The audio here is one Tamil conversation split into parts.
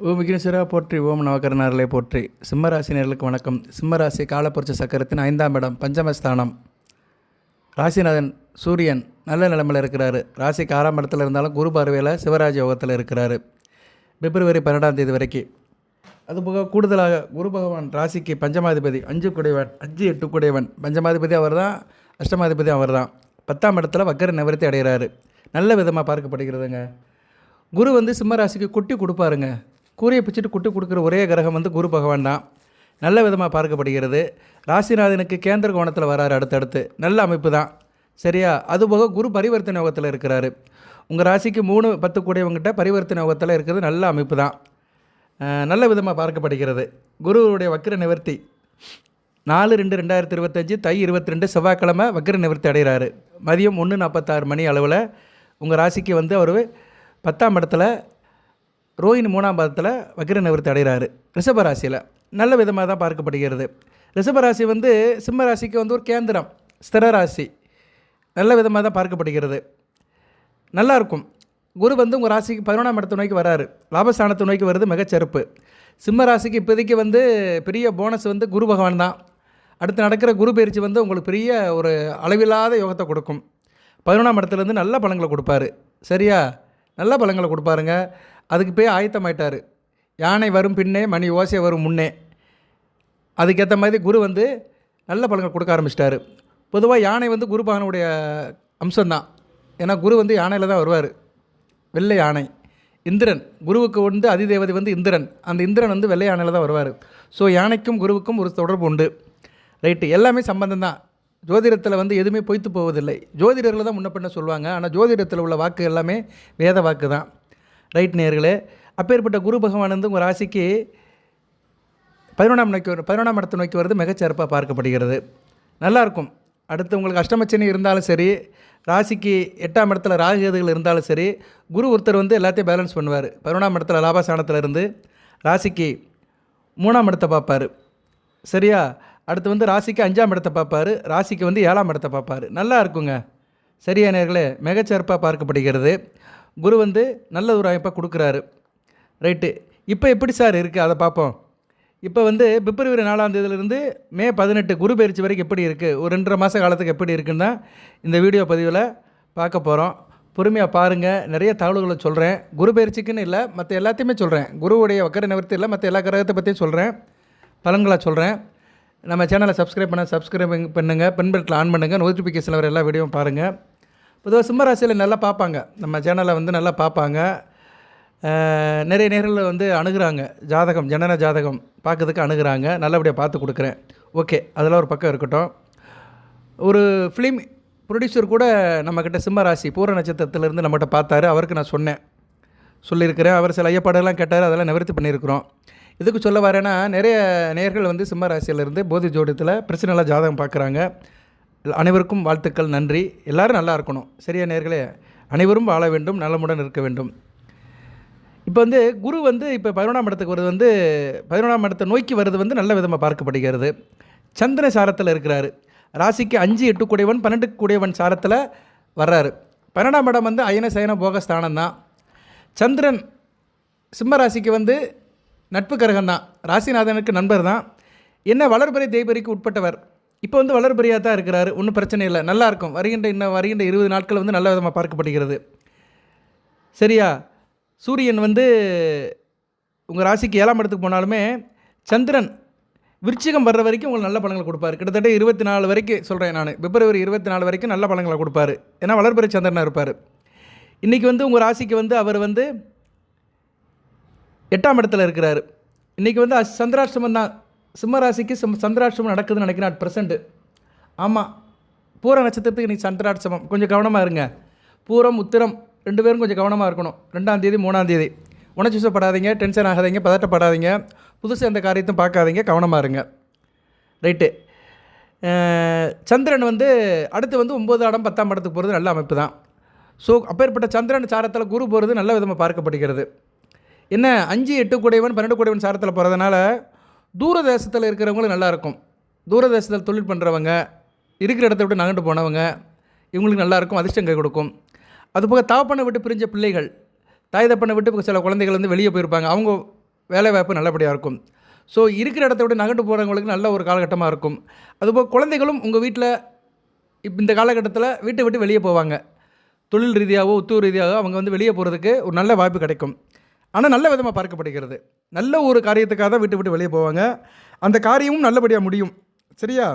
ஓம் விக்னேஸ்வரா போற்றி, ஓம் நவகரநாரலை போற்றி. சிம்மராசினியர்களுக்கு வணக்கம். சிம்மராசி காலப்புரட்சி சக்கரத்தின் 5ஆம் இடம், பஞ்சமஸ்தானம். ராசிநாதன் சூரியன் நல்ல நிலைமையில் இருக்கிறாரு. ராசிக்கு 6ஆம் இடத்துல இருந்தாலும் குரு பார்வையில் சிவராஜ யோகத்தில் இருக்கிறாரு பிப்ரவரி 12ஆம் தேதி வரைக்கும். அதுபோக கூடுதலாக குரு பகவான் ராசிக்கு பஞ்சமாதிபதி, 5 குடைவன், 5 8 குடைவன். பஞ்சமாதிபதி அவர் தான், அஷ்டமாதிபதி அவர் தான். 10ஆம் இடத்துல வக்கர நிவர்த்தி அடைகிறாரு. நல்ல விதமாக பார்க்கப்படுகிறதுங்க. குரு சிம்மராசிக்கு குட்டி கொடுப்பாருங்க. கூரையை பிச்சுட்டு குட்டி கொடுக்குற ஒரே கிரகம் குரு பகவான் தான். நல்ல விதமாக பார்க்கப்படுகிறது. ராசிநாதனுக்கு கேந்திர கோணத்தில் வராரு அடுத்தடுத்து. நல்ல அமைப்பு தான், சரியா? அதுபோக குரு பரிவர்த்தனை யோகத்தில் இருக்கிறாரு. உங்கள் ராசிக்கு 3 10 கூடியவங்கிட்ட பரிவர்த்தனை யோகத்தில் இருக்கிறது நல்ல அமைப்பு தான். நல்ல விதமாக பார்க்கப்படுகிறது. குருவுடைய வக்கிர நிவர்த்தி 4/2/2025 தை 22 செவ்வாய்க்கிழமை வக்கிர நிவர்த்தி அடைகிறாரு. மதியம் 1:46 மணி அளவில் உங்கள் ராசிக்கு அவர் 10ஆம் இடத்துல ரோஹிணி 3ஆம் பாதத்தில் வக்கிர நிவர்த்தி அடைகிறாரு ரிஷபராசியில். நல்ல விதமாக தான் பார்க்கப்படுகிறது. ரிஷபராசி சிம்ம ராசிக்கு ஒரு கேந்திரம், ஸ்திர ராசி. நல்ல விதமாக தான் பார்க்கப்படுகிறது. நல்லாயிருக்கும். குரு உங்கள் ராசிக்கு 11ஆம் இடத்து நோக்கி வராரு. லாபஸ்தானத்து நோக்கி வருது, மிகச்சிறப்பு. சிம்ம ராசிக்கு இப்போதைக்கு பெரிய போனஸ் குரு பகவான் தான். அடுத்து நடக்கிற குரு பயிற்சி உங்களுக்கு பெரிய ஒரு அளவில்லாத யோகத்தை கொடுக்கும். 11ஆம் இடத்துலேருந்து நல்ல பலன்களை கொடுப்பாரு, சரியா? நல்ல பலன்களை கொடுப்பாருங்க. அதுக்கு போய் ஆயத்தமாயிட்டார். யானை வரும் பின்னே, மணி ஓசை வரும் முன்னே. அதுக்கேற்ற மாதிரி குரு நல்ல பலன்கள் கொடுக்க ஆரம்பிச்சிட்டாரு. பொதுவாக யானை குரு பகவானுடைய அம்சம்தான். ஏன்னா குரு யானையில் தான் வருவார். வெள்ளை யானை இந்திரன். குருவுக்கு அதிதேவதை இந்திரன். அந்த இந்திரன் வெள்ளை யானையில் தான் வருவார். ஸோ யானைக்கும் குருவுக்கும் ஒரு தொடர்பு உண்டு. ரைட்டு, எல்லாமே சம்பந்தம் தான். ஜோதிடத்தில் எதுவுமே பொய்த்து போவதில்லை. ஜோதிடர்கள் தான் முன்ன பின்ன சொல்லுவாங்க. ஆனால் ஜோதிடத்தில் உள்ள வாக்கு எல்லாமே வேத வாக்கு தான். ரைட் நேயர்களே, அப்பேற்பட்ட குரு பகவான் உங்கள் ராசிக்கு 11ஆம் இடத்தை நோக்கி வருது, மிகச்சிறப்பாக பார்க்கப்படுகிறது. நல்லாயிருக்கும். அடுத்து உங்களுக்கு அஷ்டமச்சனி இருந்தாலும் சரி, ராசிக்கு 8ஆம் இடத்துல ராகுகேதுகள் இருந்தாலும் சரி, குரு ஒருத்தர் எல்லாத்தையும் பேலன்ஸ் பண்ணுவார். 11ஆம் இடத்துல லாபஸ்தானத்தில் இருந்து ராசிக்கு 3ஆம் இடத்தை பார்ப்பார், சரியா? அடுத்து ராசிக்கு 5ஆம் இடத்தை பார்ப்பார். ராசிக்கு 7ஆம் இடத்தை பார்ப்பார். நல்லா இருக்குங்க, சரியா நேயர்களே? மிகச்சிறப்பாக பார்க்கப்படுகிறது. குரு நல்ல ஒரு அமைப்பாக கொடுக்குறாரு. ரைட்டு, இப்போ எப்படி சார் இருக்குது அதை பார்ப்போம். இப்போ பிப்ரவரி 4ஆம் தேதியிலிருந்து மே 18 குரு பயிற்சி வரைக்கும் எப்படி இருக்குது, ஒரு 2.5 மாத காலத்துக்கு எப்படி இருக்குன்னு தான் இந்த வீடியோ பதிவில் பார்க்க போகிறோம். பொறுமையாக பாருங்கள். நிறைய தகவல்களை சொல்கிறேன். குரு பயிற்சிக்குன்னு இல்லை, மற்ற எல்லாத்தையுமே சொல்கிறேன். குருவுடைய வக்கர நிவர்த்தி இல்லை, மற்ற எல்லா கிரகத்தை பற்றியும் சொல்கிறேன், பலன்களாக சொல்கிறேன். நம்ம சேனலை சப்ஸ்கிரைப் பண்ணுங்கள், பென் பட்டனில் ஆன் பண்ணுங்கள், நோட்டிஃபிகேஷனில் வர எல்லா வீடியோவும் பாருங்கள். பொதுவாக சிம்மராசியில் நல்லா பார்ப்பாங்க, நம்ம சேனலை நல்லா பார்ப்பாங்க. நிறைய நேரில் அணுகுறாங்க. ஜாதகம், ஜனன ஜாதகம் பார்க்கறதுக்கு அணுகுறாங்க. நல்லபடியாக பார்த்து கொடுக்குறேன். ஓகே, அதெல்லாம் ஒரு பக்கம் இருக்கட்டும். ஒரு ஃபிலிம் ப்ரொடியூசர் கூட நம்மக்கிட்ட சிம்மராசி பூர நட்சத்திரத்திலேருந்து நம்மகிட்ட பார்த்தாரு. அவருக்கு நான் சொல்லியிருக்கிறேன். அவர் சில ஐயப்பாடெல்லாம் கேட்டார், அதெல்லாம் நிவர்த்தி பண்ணியிருக்கிறோம். இதுக்கு சொல்ல வரேன்னா, நிறைய நேயர்கள் சிம்மராசியிலேருந்து போதி ஜோடியத்தில் பிரச்சனைலாம் ஜாதகம் பார்க்குறாங்க. அனைவருக்கும் வாழ்த்துக்கள், நன்றி. எல்லோரும் நல்லா இருக்கணும், சரியா நேயர்களே? அனைவரும் வாழ வேண்டும், நலமுடன் இருக்க வேண்டும். இப்போ குரு இப்போ 11ஆம் இடத்துக்கு வருது, 11ஆம் இடத்தை நோக்கி வருது நல்ல விதமாக பார்க்கப்படுகிறது. சந்திர சாரத்தில் இருக்கிறாரு. ராசிக்கு 5 8 கூடியவன், 12 கூடியவன் சாரத்தில் வர்றாரு. 12ஆம் இடம் அயன சயன போக ஸ்தானம் தான். சந்திரன் சிம்ம ராசிக்கு நட்பு கிரகம் தான். ராசிநாதனுக்கு நண்பர் தான். என்ன வளர்பறை தேய்பறிக்கு உட்பட்டவர். இப்போ வளர்பறையாக தான் இருக்கிறாரு. ஒன்றும் பிரச்சனை இல்லை, நல்லாயிருக்கும். வருகின்ற 20 நாட்கள் நல்ல விதமாக பார்க்கப்படுகிறது, சரியா? சூரியன் உங்கள் ராசிக்கு 7ஆம் இடத்துக்கு போனாலுமே சந்திரன் விருச்சிகம் வர்ற வரைக்கும் உங்களுக்கு நல்ல பலன்களை கொடுப்பார். கிட்டத்தட்ட 24 வரைக்கும் சொல்கிறேன் நான். பிப்ரவரி 24 வரைக்கும் நல்ல பலன்களை கொடுப்பார். ஏன்னா வளர்பறை சந்திரனாக இருப்பார். இன்றைக்கி உங்கள் ராசிக்கு அவர் 8ஆம் இடத்துல இருக்கிறார். இன்றைக்கி சந்திராஷ்டமம் தான். சிம்ம ராசிக்கு சந்திராஷ்டமம் நடக்குதுன்னு நினைக்கிறேன் அட் ப்ரெசென்ட். ஆமாம், பூர நட்சத்திரத்துக்கு இன்றைக்கி சந்திராஷ்டமம். கொஞ்சம் கவனமாக இருங்க. பூரம் உத்திரம் 2 பேரும் கொஞ்சம் கவனமாக இருக்கணும். 2ஆம் தேதி 3ஆம் தேதி உணர்ச்சிப்படாதீங்க, டென்ஷன் ஆகாதீங்க, பதட்டப்படாதீங்க, புதுசாக எந்த காரியத்தையும் பார்க்காதீங்க, கவனமாக இருங்க. ரைட்டு, சந்திரன் அடுத்து 9ஆம் இடம் 10ஆம் இடத்துக்கு போகிறது நல்ல அமைப்பு தான். ஸோ அப்பேற்பட்ட சந்திரன் சாரத்தில் குரு போகிறது நல்ல விதமாக பார்க்கப்படுகிறது. என்ன 5 8 கூடையவன் 12 கூடையவன் சாரத்தில் போகிறதுனால தூர தேசத்தில் இருக்கிறவங்களும் நல்லாயிருக்கும். தூர தேசத்தில் தொழில் பண்ணுறவங்க, இருக்கிற இடத்த விட்டு நகண்டு போனவங்க, இவங்களுக்கு நல்லாயிருக்கும், அதிர்ஷ்டம் கை கொடுக்கும். அதுபோக தாப்பனை விட்டு பிரிஞ்ச பிள்ளைகள், தாய் தப்பனை விட்டு சில குழந்தைகள் வெளியே போயிருப்பாங்க. அவங்க வேலைவாய்ப்பு நல்லபடியாக இருக்கும். ஸோ இருக்கிற இடத்த விட்டு நகண்டு போகிறவங்களுக்கு நல்ல ஒரு காலகட்டமாக இருக்கும். அதுபோல் குழந்தைகளும் உங்கள் வீட்டில் இந்த காலகட்டத்தில் வீட்டை விட்டு வெளியே போவாங்க. தொழில் ரீதியாகவோ உத்தியோக ரீதியாகவோ அவங்க வந்து வெளியே போகிறதுக்கு ஒரு நல்ல வாய்ப்பு கிடைக்கும். ஆனால் நல்ல விதமாக பார்க்கப்படுகிறது. நல்ல ஒரு காரியத்துக்காக தான் வீட்டை விட்டு வெளியே போவாங்க. அந்த காரியமும் நல்லபடியாக முடியும். சரியா?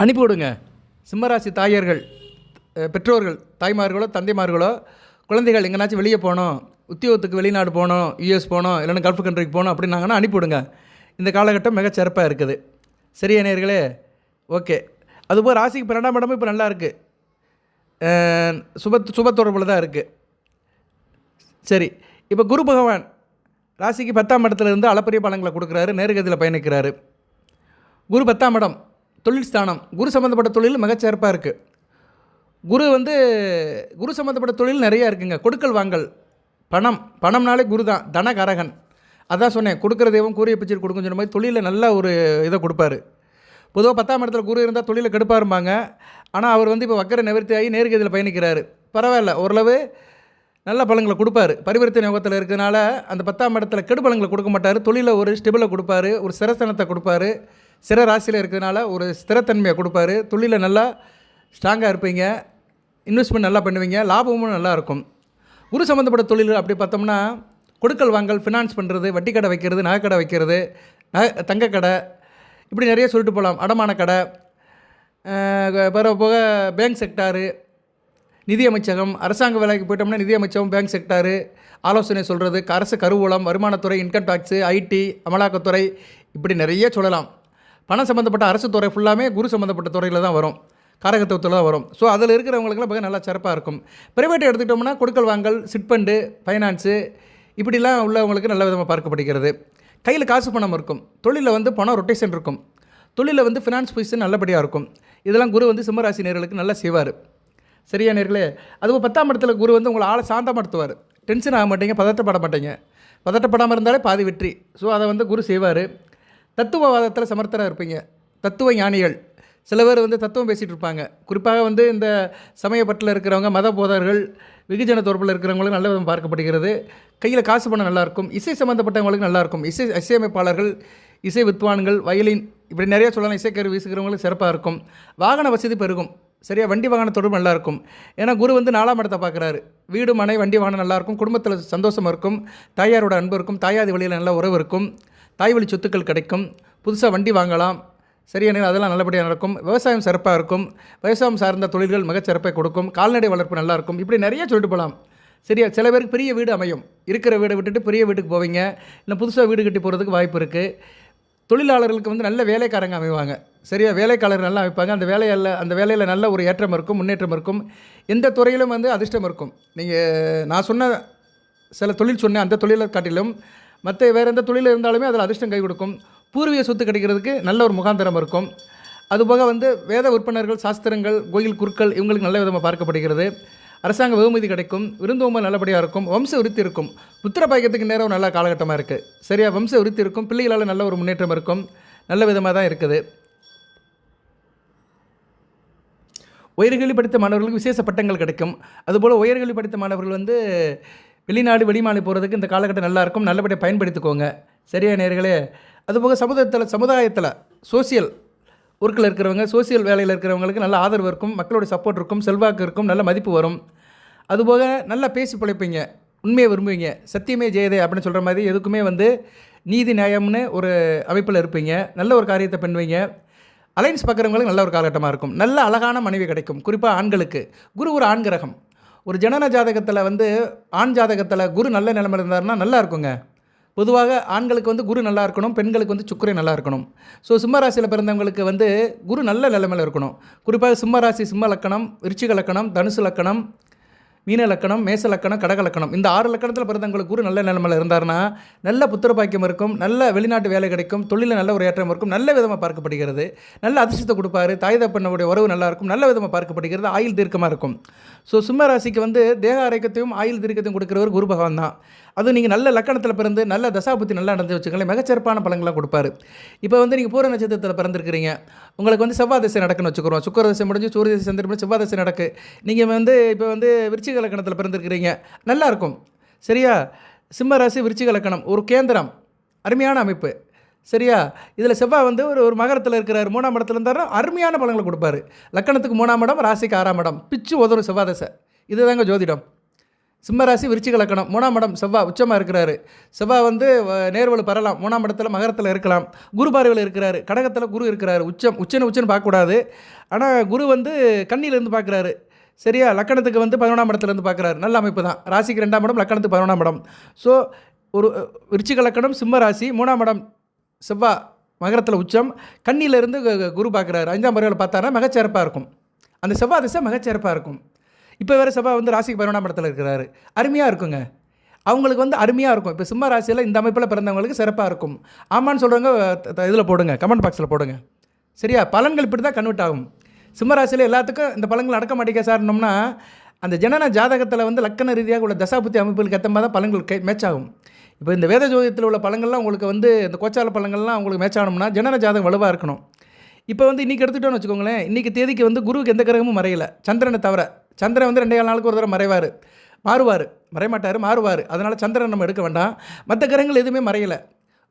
அனுப்பி விடுங்க. சிம்மராசி தாயர்கள், பெற்றோர்கள், தாய்மார்களோ தந்தைமார்களோ குழந்தைகள் எங்கேனாச்சும் வெளியே போகணும், உத்தியோகத்துக்கு வெளிநாடு போகணும், யூஎஸ் போகணும், இல்லைன்னா கல்ஃப் கண்ட்ரிக்கு போகணும் அப்படின்னாங்கன்னா அனுப்பிவிடுங்க. இந்த காலகட்டம் மிகச்சிறப்பாக இருக்குது. சரியா நேயர்களே? ஓகே. அதுபோல் ராசிக்கு 12ஆம் இடமும் இப்போ நல்லா இருக்குது. சுப தொடர்பில் தான் இருக்குது. சரி, இப்போ குரு பகவான் ராசிக்கு 10ஆம் இடத்துல இருந்து அளப்பரிய பலன்களை கொடுக்குறாரு, நேர்கதியில் பயணிக்கிறாரு. குரு 10ஆம் இடம் தொழில் ஸ்தானம். குரு சம்மந்தப்பட்ட தொழில் மிகச்சிறப்பாக இருக்குது. குரு சம்மந்தப்பட்ட தொழில் நிறையா இருக்குங்க. கொடுக்கல் வாங்கல், பணம்னாலே குரு தான், தனகரகன். அதான் சொன்னேன், கொடுக்குற தெய்வம் கூறிய பிச்சர் கொடுக்குன்னு சொன்ன மாதிரி தொழிலில் நல்ல ஒரு இதை கொடுப்பாரு. பொதுவாக 10ஆம் இடத்துல குரு இருந்தால் தொழிலை கெடுப்பாரும்பாங்க. ஆனால் அவர் வந்து இப்போ வக்கர நிவர்த்தி ஆகி நேர்கதியில் பயணிக்கிறாரு. பரவாயில்ல, ஓரளவு நல்ல பலன்களை கொடுப்பாரு. பரிவர்த்தனை யோகத்தில் இருக்கிறதுனால அந்த 10ஆம் இடத்துல கெடு பலன்களை கொடுக்க மாட்டார். தொழிலில் ஒரு ஸ்டெபிளை கொடுப்பாரு, ஒரு சிரஸ்தனத்தை கொடுப்பாரு. சிற ராசியில் இருக்கிறதுனால ஒரு ஸ்திரத்தன்மையை கொடுப்பாரு. தொழிலில் நல்லா ஸ்ட்ராங்காக இருப்பீங்க, இன்வெஸ்ட்மெண்ட் நல்லா பண்ணுவீங்க, லாபமும் நல்லா இருக்கும். குரு சம்மந்தப்பட்ட தொழில் அப்படி பார்த்தோம்னா கொடுக்கல் வாங்கல், ஃபினான்ஸ் பண்ணுறது, வட்டி கடை வைக்கிறது, நகைக்கடை வைக்கிறது, தங்கக்கடை, இப்படி நிறைய சொல்லிட்டு போகலாம். அடமான கடை, போக பேங்க் செக்டாரு, நிதி அமைச்சகம், அரசாங்க வேலைக்கு போயிட்டோம்னா நிதி அமைச்சகம், பேங்க் செக்டாரு, ஆலோசனை சொல்கிறது, அரசு கருவூலம், வருமானத்துறை, இன்கம் டேக்ஸு, ஐடி, அமலாக்கத்துறை, இப்படி நிறைய சொல்லலாம். பணம் சம்மந்தப்பட்ட அரசு துறை ஃபுல்லாமே குரு சம்மந்தப்பட்ட துறையில் தான் வரும், காரகத்துவத்தில் தான் வரும். ஸோ அதில் இருக்கிறவங்களுக்குலாம் மிக நல்லா சிறப்பாக இருக்கும். ப்ரைவேட்டை எடுத்துக்கிட்டோம்னா கொடுக்கல் வாங்கல், சிட்பண்டு, ஃபைனான்ஸு, இப்படிலாம் உள்ளவங்களுக்கு நல்ல விதமாக பார்க்கப்படுகிறது. கையில் காசு பணம் இருக்கும். தொழிலில் வந்து பணம் ரொட்டேஷன் இருக்கும். தொழிலில் வந்து ஃபினான்ஸ் பொசிஷன் நல்லபடியாக இருக்கும். இதெல்லாம் குரு வந்து சிம்மராசி நேர்களுக்கு நல்லா செய்வார். சரியா நேர்களே? அதுவும் 10ஆம் இடத்துல குரு வந்து உங்களை ஆளை சாந்தப்படுத்துவார். டென்ஷன் ஆக மாட்டீங்க, பதட்டப்பட மாட்டீங்க. பதட்டப்படாமல் இருந்தாலே பாதி வெற்றி. ஸோ அதை வந்து குரு செய்வார். தத்துவவாதத்தில் சமர்த்தராக இருப்பீங்க. தத்துவ ஞானிகள் சில பேர் வந்து தத்துவம் பேசிகிட்டு இருப்பாங்க. குறிப்பாக வந்து இந்த சமயப்பட்டில் இருக்கிறவங்க, மத போதர்கள், வெகுஜன தொடர்பில் இருக்கிறவங்களுக்கு நல்ல விதம் பார்க்கப்படுகிறது. கையில் காசு பணம் நல்லாயிருக்கும். இசை சம்மந்தப்பட்டவங்களுக்கு நல்லாயிருக்கும். இசையமைப்பாளர்கள், இசை வித்வான்கள், வயலின், இப்படி நிறைய சொல்லலாம். இசைக்கருவி வீசுகிறவங்களுக்கு சிறப்பாக இருக்கும். வாகன வசதி பெருகும். சரியா? வண்டி வாகன தொடர்பு நல்லாயிருக்கும். ஏன்னா குரு வந்து 4ஆம் இடத்தை பார்க்குறாரு. வீடு, மனை, வண்டி வாகனம் நல்லாயிருக்கும். குடும்பத்தில் சந்தோஷமாக இருக்கும். தாயாரோட அன்பு இருக்கும். தாயாதி வழியில் நல்ல உறவு இருக்கும். தாய் வழி சொத்துக்கள் கிடைக்கும். புதுசாக வண்டி வாங்கலாம். சரியான அதெல்லாம் நல்லபடியாக நடக்கும். விவசாயம் சிறப்பாக இருக்கும். விவசாயம் சார்ந்த தொழில்கள் மிகச்சிறப்பாக கொடுக்கும். கால்நடை வளர்ப்பு நல்லாயிருக்கும். இப்படி நிறைய சொல்லிட்டு போகலாம். சரியா? சில பேருக்கு பெரிய வீடு அமையும். இருக்கிற வீடை விட்டுட்டு பெரிய வீட்டுக்கு போவீங்க. இல்லை புதுசாக வீடு கட்டி போகிறதுக்கு வாய்ப்பு இருக்குது. தொழிலாளர்களுக்கு வந்து நல்ல வேலைக்காரங்க அமைவாங்க. சரியா? வேலைக்காரர்கள் நல்லா அமைப்பாங்க. அந்த வேலையில் நல்ல ஒரு ஏற்றம் இருக்கும், முன்னேற்றம் இருக்கும். எந்த துறையிலும் வந்து அதிர்ஷ்டம் இருக்கும். நான் சொன்ன சில தொழில் சொன்னேன், அந்த தொழிலை காட்டிலும் மற்ற வேறு எந்த தொழில் இருந்தாலுமே அதில் அதிர்ஷ்டம் கை கொடுக்கும். பூர்வீக சொத்து கிடைக்கிறதுக்கு நல்ல ஒரு முகாந்திரம் இருக்கும். அதுபோக வந்து வேத விற்பனர்கள், சாஸ்திரங்கள், கோயில் குருக்கள், இவங்களுக்கு நல்ல விதமாக பார்க்கப்படுகிறது. அரசாங்க வெகுமதி கிடைக்கும். விருந்தோம்பல் நல்லபடியாக இருக்கும். வம்ச விருத்தி இருக்கும். புத்திர பாக்கியத்துக்கு நேரம் நல்ல காலகட்டமாக இருக்குது. சரியா? வம்ச விருத்தி இருக்கும். பிள்ளைகளால் நல்ல ஒரு முன்னேற்றம் இருக்கும். நல்ல விதமாக தான் இருக்குது. உயர்கல்வி படித்த மாணவர்களுக்கு விசேஷ பட்டங்கள் கிடைக்கும். அதுபோல் உயர்கல்வி படித்த மாணவர்கள் வந்து வெளிநாடு, வெளிமாநிலம் போகிறதுக்கு இந்த காலகட்டம் நல்லாயிருக்கும். நல்லபடியாக பயன்படுத்திக்கோங்க. சரியா நேயர்களே? அதுபோக சமுதாயத்தில் சோசியல் ஒர்க்கில் இருக்கிறவங்க, சோசியல் வேலையில் இருக்கிறவங்களுக்கு நல்ல ஆதரவு இருக்கும். மக்களோட சப்போர்ட் இருக்கும். செல்வாக்கு இருக்கும். நல்ல மதிப்பு வரும். அதுபோக நல்லா பேசி பிழைப்பீங்க. உண்மையை விரும்புவீங்க. சத்தியமே ஜெயதே அப்படின்னு சொல்கிற மாதிரி எதுக்குமே வந்து நீதி நியாயம்னு ஒரு அமைப்பில் இருப்பீங்க. நல்ல ஒரு காரியத்தை பண்ணுவீங்க. அலைன்ஸ் பார்க்குறவங்களுக்கு நல்ல ஒரு காலகட்டமாக இருக்கும். நல்ல அழகான மனைவி கிடைக்கும். குறிப்பாக ஆண்களுக்கு குரு ஒரு ஆண் கிரகம். ஒரு ஜனன ஜாதகத்தில் வந்து ஆண் ஜாதகத்தில் குரு நல்ல நிலைமை இருந்தாருன்னா நல்லா இருக்குங்க. பொதுவாக ஆண்களுக்கு வந்து குரு நல்லா இருக்கணும், பெண்களுக்கு வந்து சுக்கிரன் நல்லா இருக்கணும். ஸோ சிம்ம ராசியில் பிறந்தவங்களுக்கு வந்து குரு நல்ல நிலைமையில் இருக்கணும். குறிப்பாக சிம்ம ராசி, சிம்ம லக்கணம், விருச்சிக லக்கணம், தனுசு லக்கணம், மீன லக்கணம், மேச லக்கணம், கடக லக்கணம், இந்த 6 லக்கணத்தில் பிறந்தவங்களுக்கு குரு நல்ல நிலைமையில் இருந்தார்னா நல்ல புத்திர பாக்கியம் இருக்கும். நல்ல வெளிநாட்டு வேலை கிடைக்கும். தொழிலில் நல்ல ஒரு ஏற்றம் இருக்கும். நல்ல விதமாக பார்க்கப்படுகிறது. நல்ல அதிர்ஷ்டத்தை கொடுப்பாரு. தாய் தப்பனுடைய உறவு நல்லா இருக்கும். நல்ல விதமாக பார்க்கப்படுகிறது. ஆயுள் தீர்க்கமாக இருக்கும். ஸோ சிம்ம ராசிக்கு வந்து தேக ஆரோக்கியத்தையும் ஆயுள் தீர்க்கத்தையும் கொடுக்குறவர் குரு பகவான் தான். அதுவும் நீங்கள் நல்ல லக்கணத்தில் பிறந்து நல்ல தசாபுத்தி நல்லா நடந்து வச்சுக்கலாம், மிகச்சிறப்பான பலன்களாக கொடுப்பாரு. இப்போ வந்து நீங்கள் பூர நட்சத்திரத்தில் பிறந்திருக்கிறீங்க. உங்களுக்கு வந்து செவ்வாய் திசை நடக்குன்னு வச்சுக்கிறோம். சுக்கர திசை முடிஞ்சு சூரிய திசை சந்திரன் செவ்வாய் திசை நடக்கு. நீங்கள் வந்து இப்போ வந்து விருச்சிக லக்கணத்தில் பிறந்திருக்கிறீங்க. நல்லாயிருக்கும். சரியா? சிம்ம ராசி விருச்சிக லக்கணம் ஒரு கேந்திரம், அருமையான அமைப்பு. சரியா? இதில் செவ்வாய் வந்து ஒரு மகரத்தில் இருக்கிறார், 3ஆம் இடத்துல இருந்தார், அருமையான பலன்களை கொடுப்பாரு. லக்கணத்துக்கு 3ஆம் இடம், ராசிக்கு 6ஆம் இடம், பிச்சு உதவும் செவ்வாய் தசை. இதுதாங்க ஜோதிடம். சிம்ம ராசி விருச்சிக லக்கணம், 3ஆம் இடம் செவ்வாய் உச்சமாக இருக்கிறாரு. செவ்வாய் வந்து நேர்வழி பெறலாம், 3ஆம் இடத்துல மகரத்தில் இருக்கலாம், குரு பார்வையில் இருக்கிறாரு, கடகத்தில் குரு இருக்கிறாரு. உச்சன்னு பார்க்கக்கூடாது. ஆனால் குரு வந்து கண்ணியிலேருந்து பார்க்குறாரு. சரியா? லக்கணத்துக்கு வந்து 11ஆம் இடத்துலேருந்து பார்க்குறாரு. நல்ல அமைப்பு தான். ராசிக்கு 2ஆம் இடம், லக்கணத்துக்கு 11ஆம் இடம். ஸோ ஒரு விருச்சிக லக்கணம், சிம்ம ராசி, 3ஆம் இடம் செவ்வாய் மகரத்தில் உச்சம், கண்ணியிலேருந்து குரு பார்க்குறாரு. 5ஆம் பார்வையில் பார்த்தாருன்னா மிகச்சிறப்பாக இருக்கும். அந்த செவ்வாய் திசை மிகச்சிறப்பாக இருக்கும். இப்போ வேறு செவ்வாய் வந்து ராசிக்கு 11ஆம் இடத்துல இருக்கிறாரு. அருமையாக இருக்குங்க. அவங்களுக்கு வந்து அருமையாக இருக்கும். இப்போ சிம்ம ராசியில் இந்த அமைப்பில் பிறந்தவங்களுக்கு சிறப்பாக இருக்கும். ஆமான்னு சொல்கிறவங்க இதில் போடுங்க, கமெண்ட் பாக்ஸில் போடுங்க. சரியா? பலன்கள் இப்படி தான் கன்வெர்ட் ஆகும். சிம்ம ராசியில் எல்லாத்துக்கும் இந்த பலன்கள் அடக்க மாட்டேங்க சார்னோம்னா, அந்த ஜனன ஜாதகத்தில் வந்து லக்கண ரீதியாக உள்ள தசாபுத்தி அமைப்புகளுக்கு ஏற்ற மாதிரி தான் பலன்கள் மேட்ச் ஆகும். இப்போ இந்த வேத ஜோதியத்தில் உள்ள பலங்கள்லாம் உங்களுக்கு வந்து இந்த கோச்சால பலங்கள்லாம் உங்களுக்கு மேட்ச் ஆகணும்னா ஜனன ஜாதகம் வலுவாக இருக்கணும். இப்போ வந்து இன்றைக்கி எடுத்துகிட்டோன்னு வச்சுக்கோங்களேன், இன்றைக்கி தேதிக்கு வந்து குருவுக்கு எந்த கிரகமும் மறையலை, சந்திரனை தவிர. சந்திரன் வந்து 2 நாளுக்கு ஒரு தடவை மாறுவார், மாறுவார். அதனால் சந்திரன் நம்ம எடுக்க வேண்டாம். மற்ற கிரகங்கள் எதுவுமே மறையலை.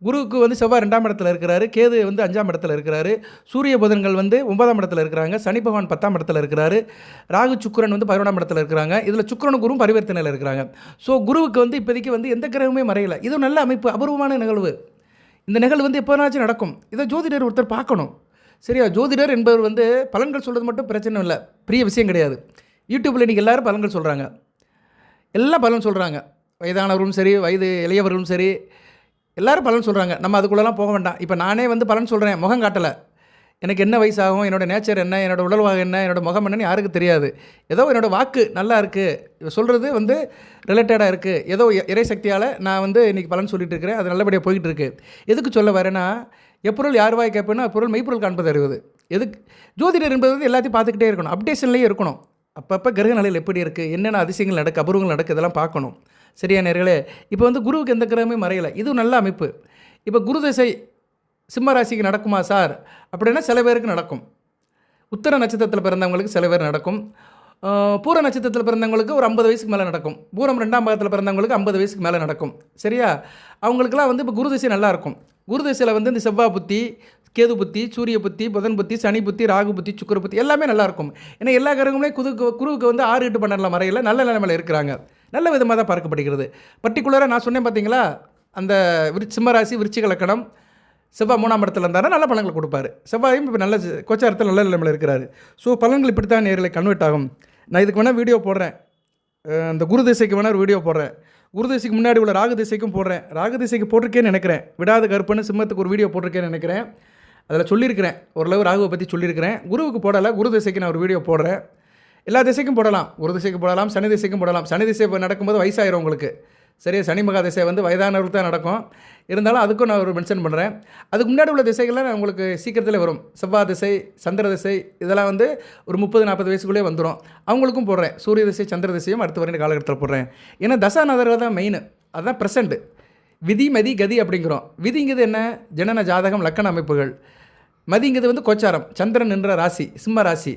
குருவுக்கு வந்து செவ்வாய் 2ஆம் இடத்துல இருக்கிறாரு, கேது வந்து 5ஆம் இடத்துல இருக்கிறாரு, சூரிய புதன்கள் வந்து 9ஆம் இடத்துல இருக்கிறாங்க, சனி பகவான் 10ஆம் இடத்துல இருக்கிறாரு, ராகு சுக்கிரன் வந்து 11ஆம் இடத்துல இருக்கிறாங்க. இதில் சுக்கிரனும் குருவும் பரிவர்த்தனையில் இருக்கிறாங்க. ஸோ குருவுக்கு வந்து இப்போதைக்கு வந்து எந்த கிரகமே மறையலை. இது நல்ல அமைப்பு, அபூர்வமான நிகழ்வு. இந்த நிகழ்வு வந்து எப்போனாச்சும் நடக்கும். இதை ஜோதிடர் ஒருத்தர் பார்க்கணும். சரியா? ஜோதிடர் என்பவர் வந்து பலன்கள் சொல்கிறது மட்டும் பிரச்சனை இல்லை, பெரிய விஷயம் கிடையாது. யூடியூப்பில் இன்றைக்கி எல்லோரும் பலன்கள் சொல்கிறாங்க, எல்லாம் பலன் சொல்கிறாங்க. வயதானவர்களும் சரி, வயது இளையவர்களும் சரி, எல்லோரும் பலன் சொல்கிறாங்க. நம்ம அதுக்குள்ளெல்லாம் போக வேண்டாம். இப்போ நானே வந்து பலன் சொல்கிறேன், முகம் காட்டலை. எனக்கு என்ன வயசாகும், என்னோடய நேச்சர் என்ன, என்னோடய உடல்வாக என்ன, என்னோடய முகம் என்னன்னு யாருக்கு தெரியாது. ஏதோ என்னோடய வாக்கு நல்லா இருக்குது, சொல்கிறது வந்து ரிலேட்டடாக இருக்குது. ஏதோ இறை சக்தியால் நான் வந்து இன்றைக்கி பலன் சொல்லிட்டு இருக்கிறேன், அது நல்லபடியாக போய்கிட்டு இருக்குது. எதுக்கு சொல்ல வரேன்னா, எப்பொருள் யார் வாய் கேட்பேன்னா பொருள் மெய்ப்பொருள் காண்பது அறிவது. எதுக்கு ஜோதிடர் என்பது வந்து எல்லாத்தையும் பார்த்துக்கிட்டே இருக்கணும், அப்டேஷன்லேயே இருக்கணும். அப்பப்போ கிரக நிலையில் எப்படி இருக்குது, என்னென்ன அதிசயங்கள் நடக்கு, அபூர்வங்கள் நடக்கு, இதெல்லாம் பார்க்கணும். சரியா நேர்களே? இப்போ வந்து குருவுக்கு எந்த கிரகமே மறையலை. இது நல்ல அமைப்பு. இப்போ குரு திசை சிம்ம ராசிக்கு நடக்குமா சார் அப்படின்னா சில பேருக்கு நடக்கும். உத்தர நட்சத்திரத்தில் பிறந்தவங்களுக்கு சில பேர் நடக்கும். பூர நட்சத்திரத்தில் பிறந்தவங்களுக்கு ஒரு 50 வயசுக்கு மேலே நடக்கும். பூரம் 2ஆம் பாகத்தில் பிறந்தவங்களுக்கு 50 வயசுக்கு மேலே நடக்கும். சரியா? அவங்களுக்குலாம் வந்து இப்போ குரு திசை நல்லாயிருக்கும். குரு திசையில் வந்து இந்த செவ்வாய் புத்தி, கேது புத்தி, சூரிய புத்தி, புதன் புத்தி, சனி புத்தி, ராகு புத்தி, சுக்கிர புத்தி எல்லாமே நல்லாயிருக்கும். ஏன்னா எல்லா கிரகங்களே குருவுக்கு வந்து 6, 8, 12 மறையில் நல்ல நிலைமையில் இருக்கிறாங்க. நல்ல விதமாக தான் பார்க்கப்படுகிறது. பர்டிகுலராக நான் சொன்னேன் பார்த்தீங்களா, அந்த சிம்ம ராசி விருச்சிக லக்கணம் செவ்வாய் 3ஆம் இடத்துல இருந்தாலும் நல்ல பலன்கள் கொடுப்பாரு. செவ்வாயும் இப்போ நல்ல கோச்சாரத்தில் நல்ல நிலைமையில் இருக்கிறாரு. ஸோ பலன்கள் இப்படி தான் நேரில் கன்வெர்ட் ஆகும். நான் இதுக்கு வேணால் வீடியோ போடுறேன், அந்த குரு திசைக்கு வேணால் ஒரு வீடியோ போடுறேன், குரு திசைக்கு முன்னாடி உள்ள ராகு திசைக்கும் போடுறேன். ராகு திசைக்கு போட்டிருக்கேன்னு நினைக்கிறேன், விடாத கருப்புன்னு சிம்மத்துக்கு ஒரு வீடியோ போட்டிருக்கேன்னு நினைக்கிறேன். அதில் சொல்லியிருக்கிறேன், ஓரளவு ராகுவை பற்றி சொல்லியிருக்கிறேன். குருவுக்கு போடலை, குரு திசைக்கு நான் ஒரு வீடியோ போடுறேன். எல்லா திசைக்கும் போடலாம், குரு திசைக்கு போடலாம், சனி திசைக்கும் போடலாம். சனி திசை இப்போ நடக்கும்போது வயசாயிரும் உங்களுக்கு. சரியா? சனி மகா திசை வந்து வயதானவருக்கு தான் நடக்கும். இருந்தாலும் அதுக்கும் நான் ஒரு மென்ஷன் பண்ணுறேன். அதுக்கு முன்னாடி உள்ள திசைகள்லாம் நான் உங்களுக்கு சீக்கிரத்தில் வரும். செவ்வாய் திசை, சந்திர திசை, இதெல்லாம் வந்து ஒரு 30-40 வயசுக்குள்ளே வந்துடும். அவங்களுக்கும் போடுறேன். சூரிய திசை, சந்திர திசையும் அடுத்த வரைக்கும் காலகட்டத்தில் போடுறேன். ஏன்னா தசாநதர்கள் தான் மெயின், அதுதான் ப்ரெசண்ட். விதி மதி கதி அப்படிங்கிறோம். விதிங்கிறது என்ன? ஜனன ஜாதகம் லக்கண அமைப்புகள். மதிங்கிறது வந்து கோச்சாரம், சந்திரன் நின்ற ராசி சிம்ம ராசி.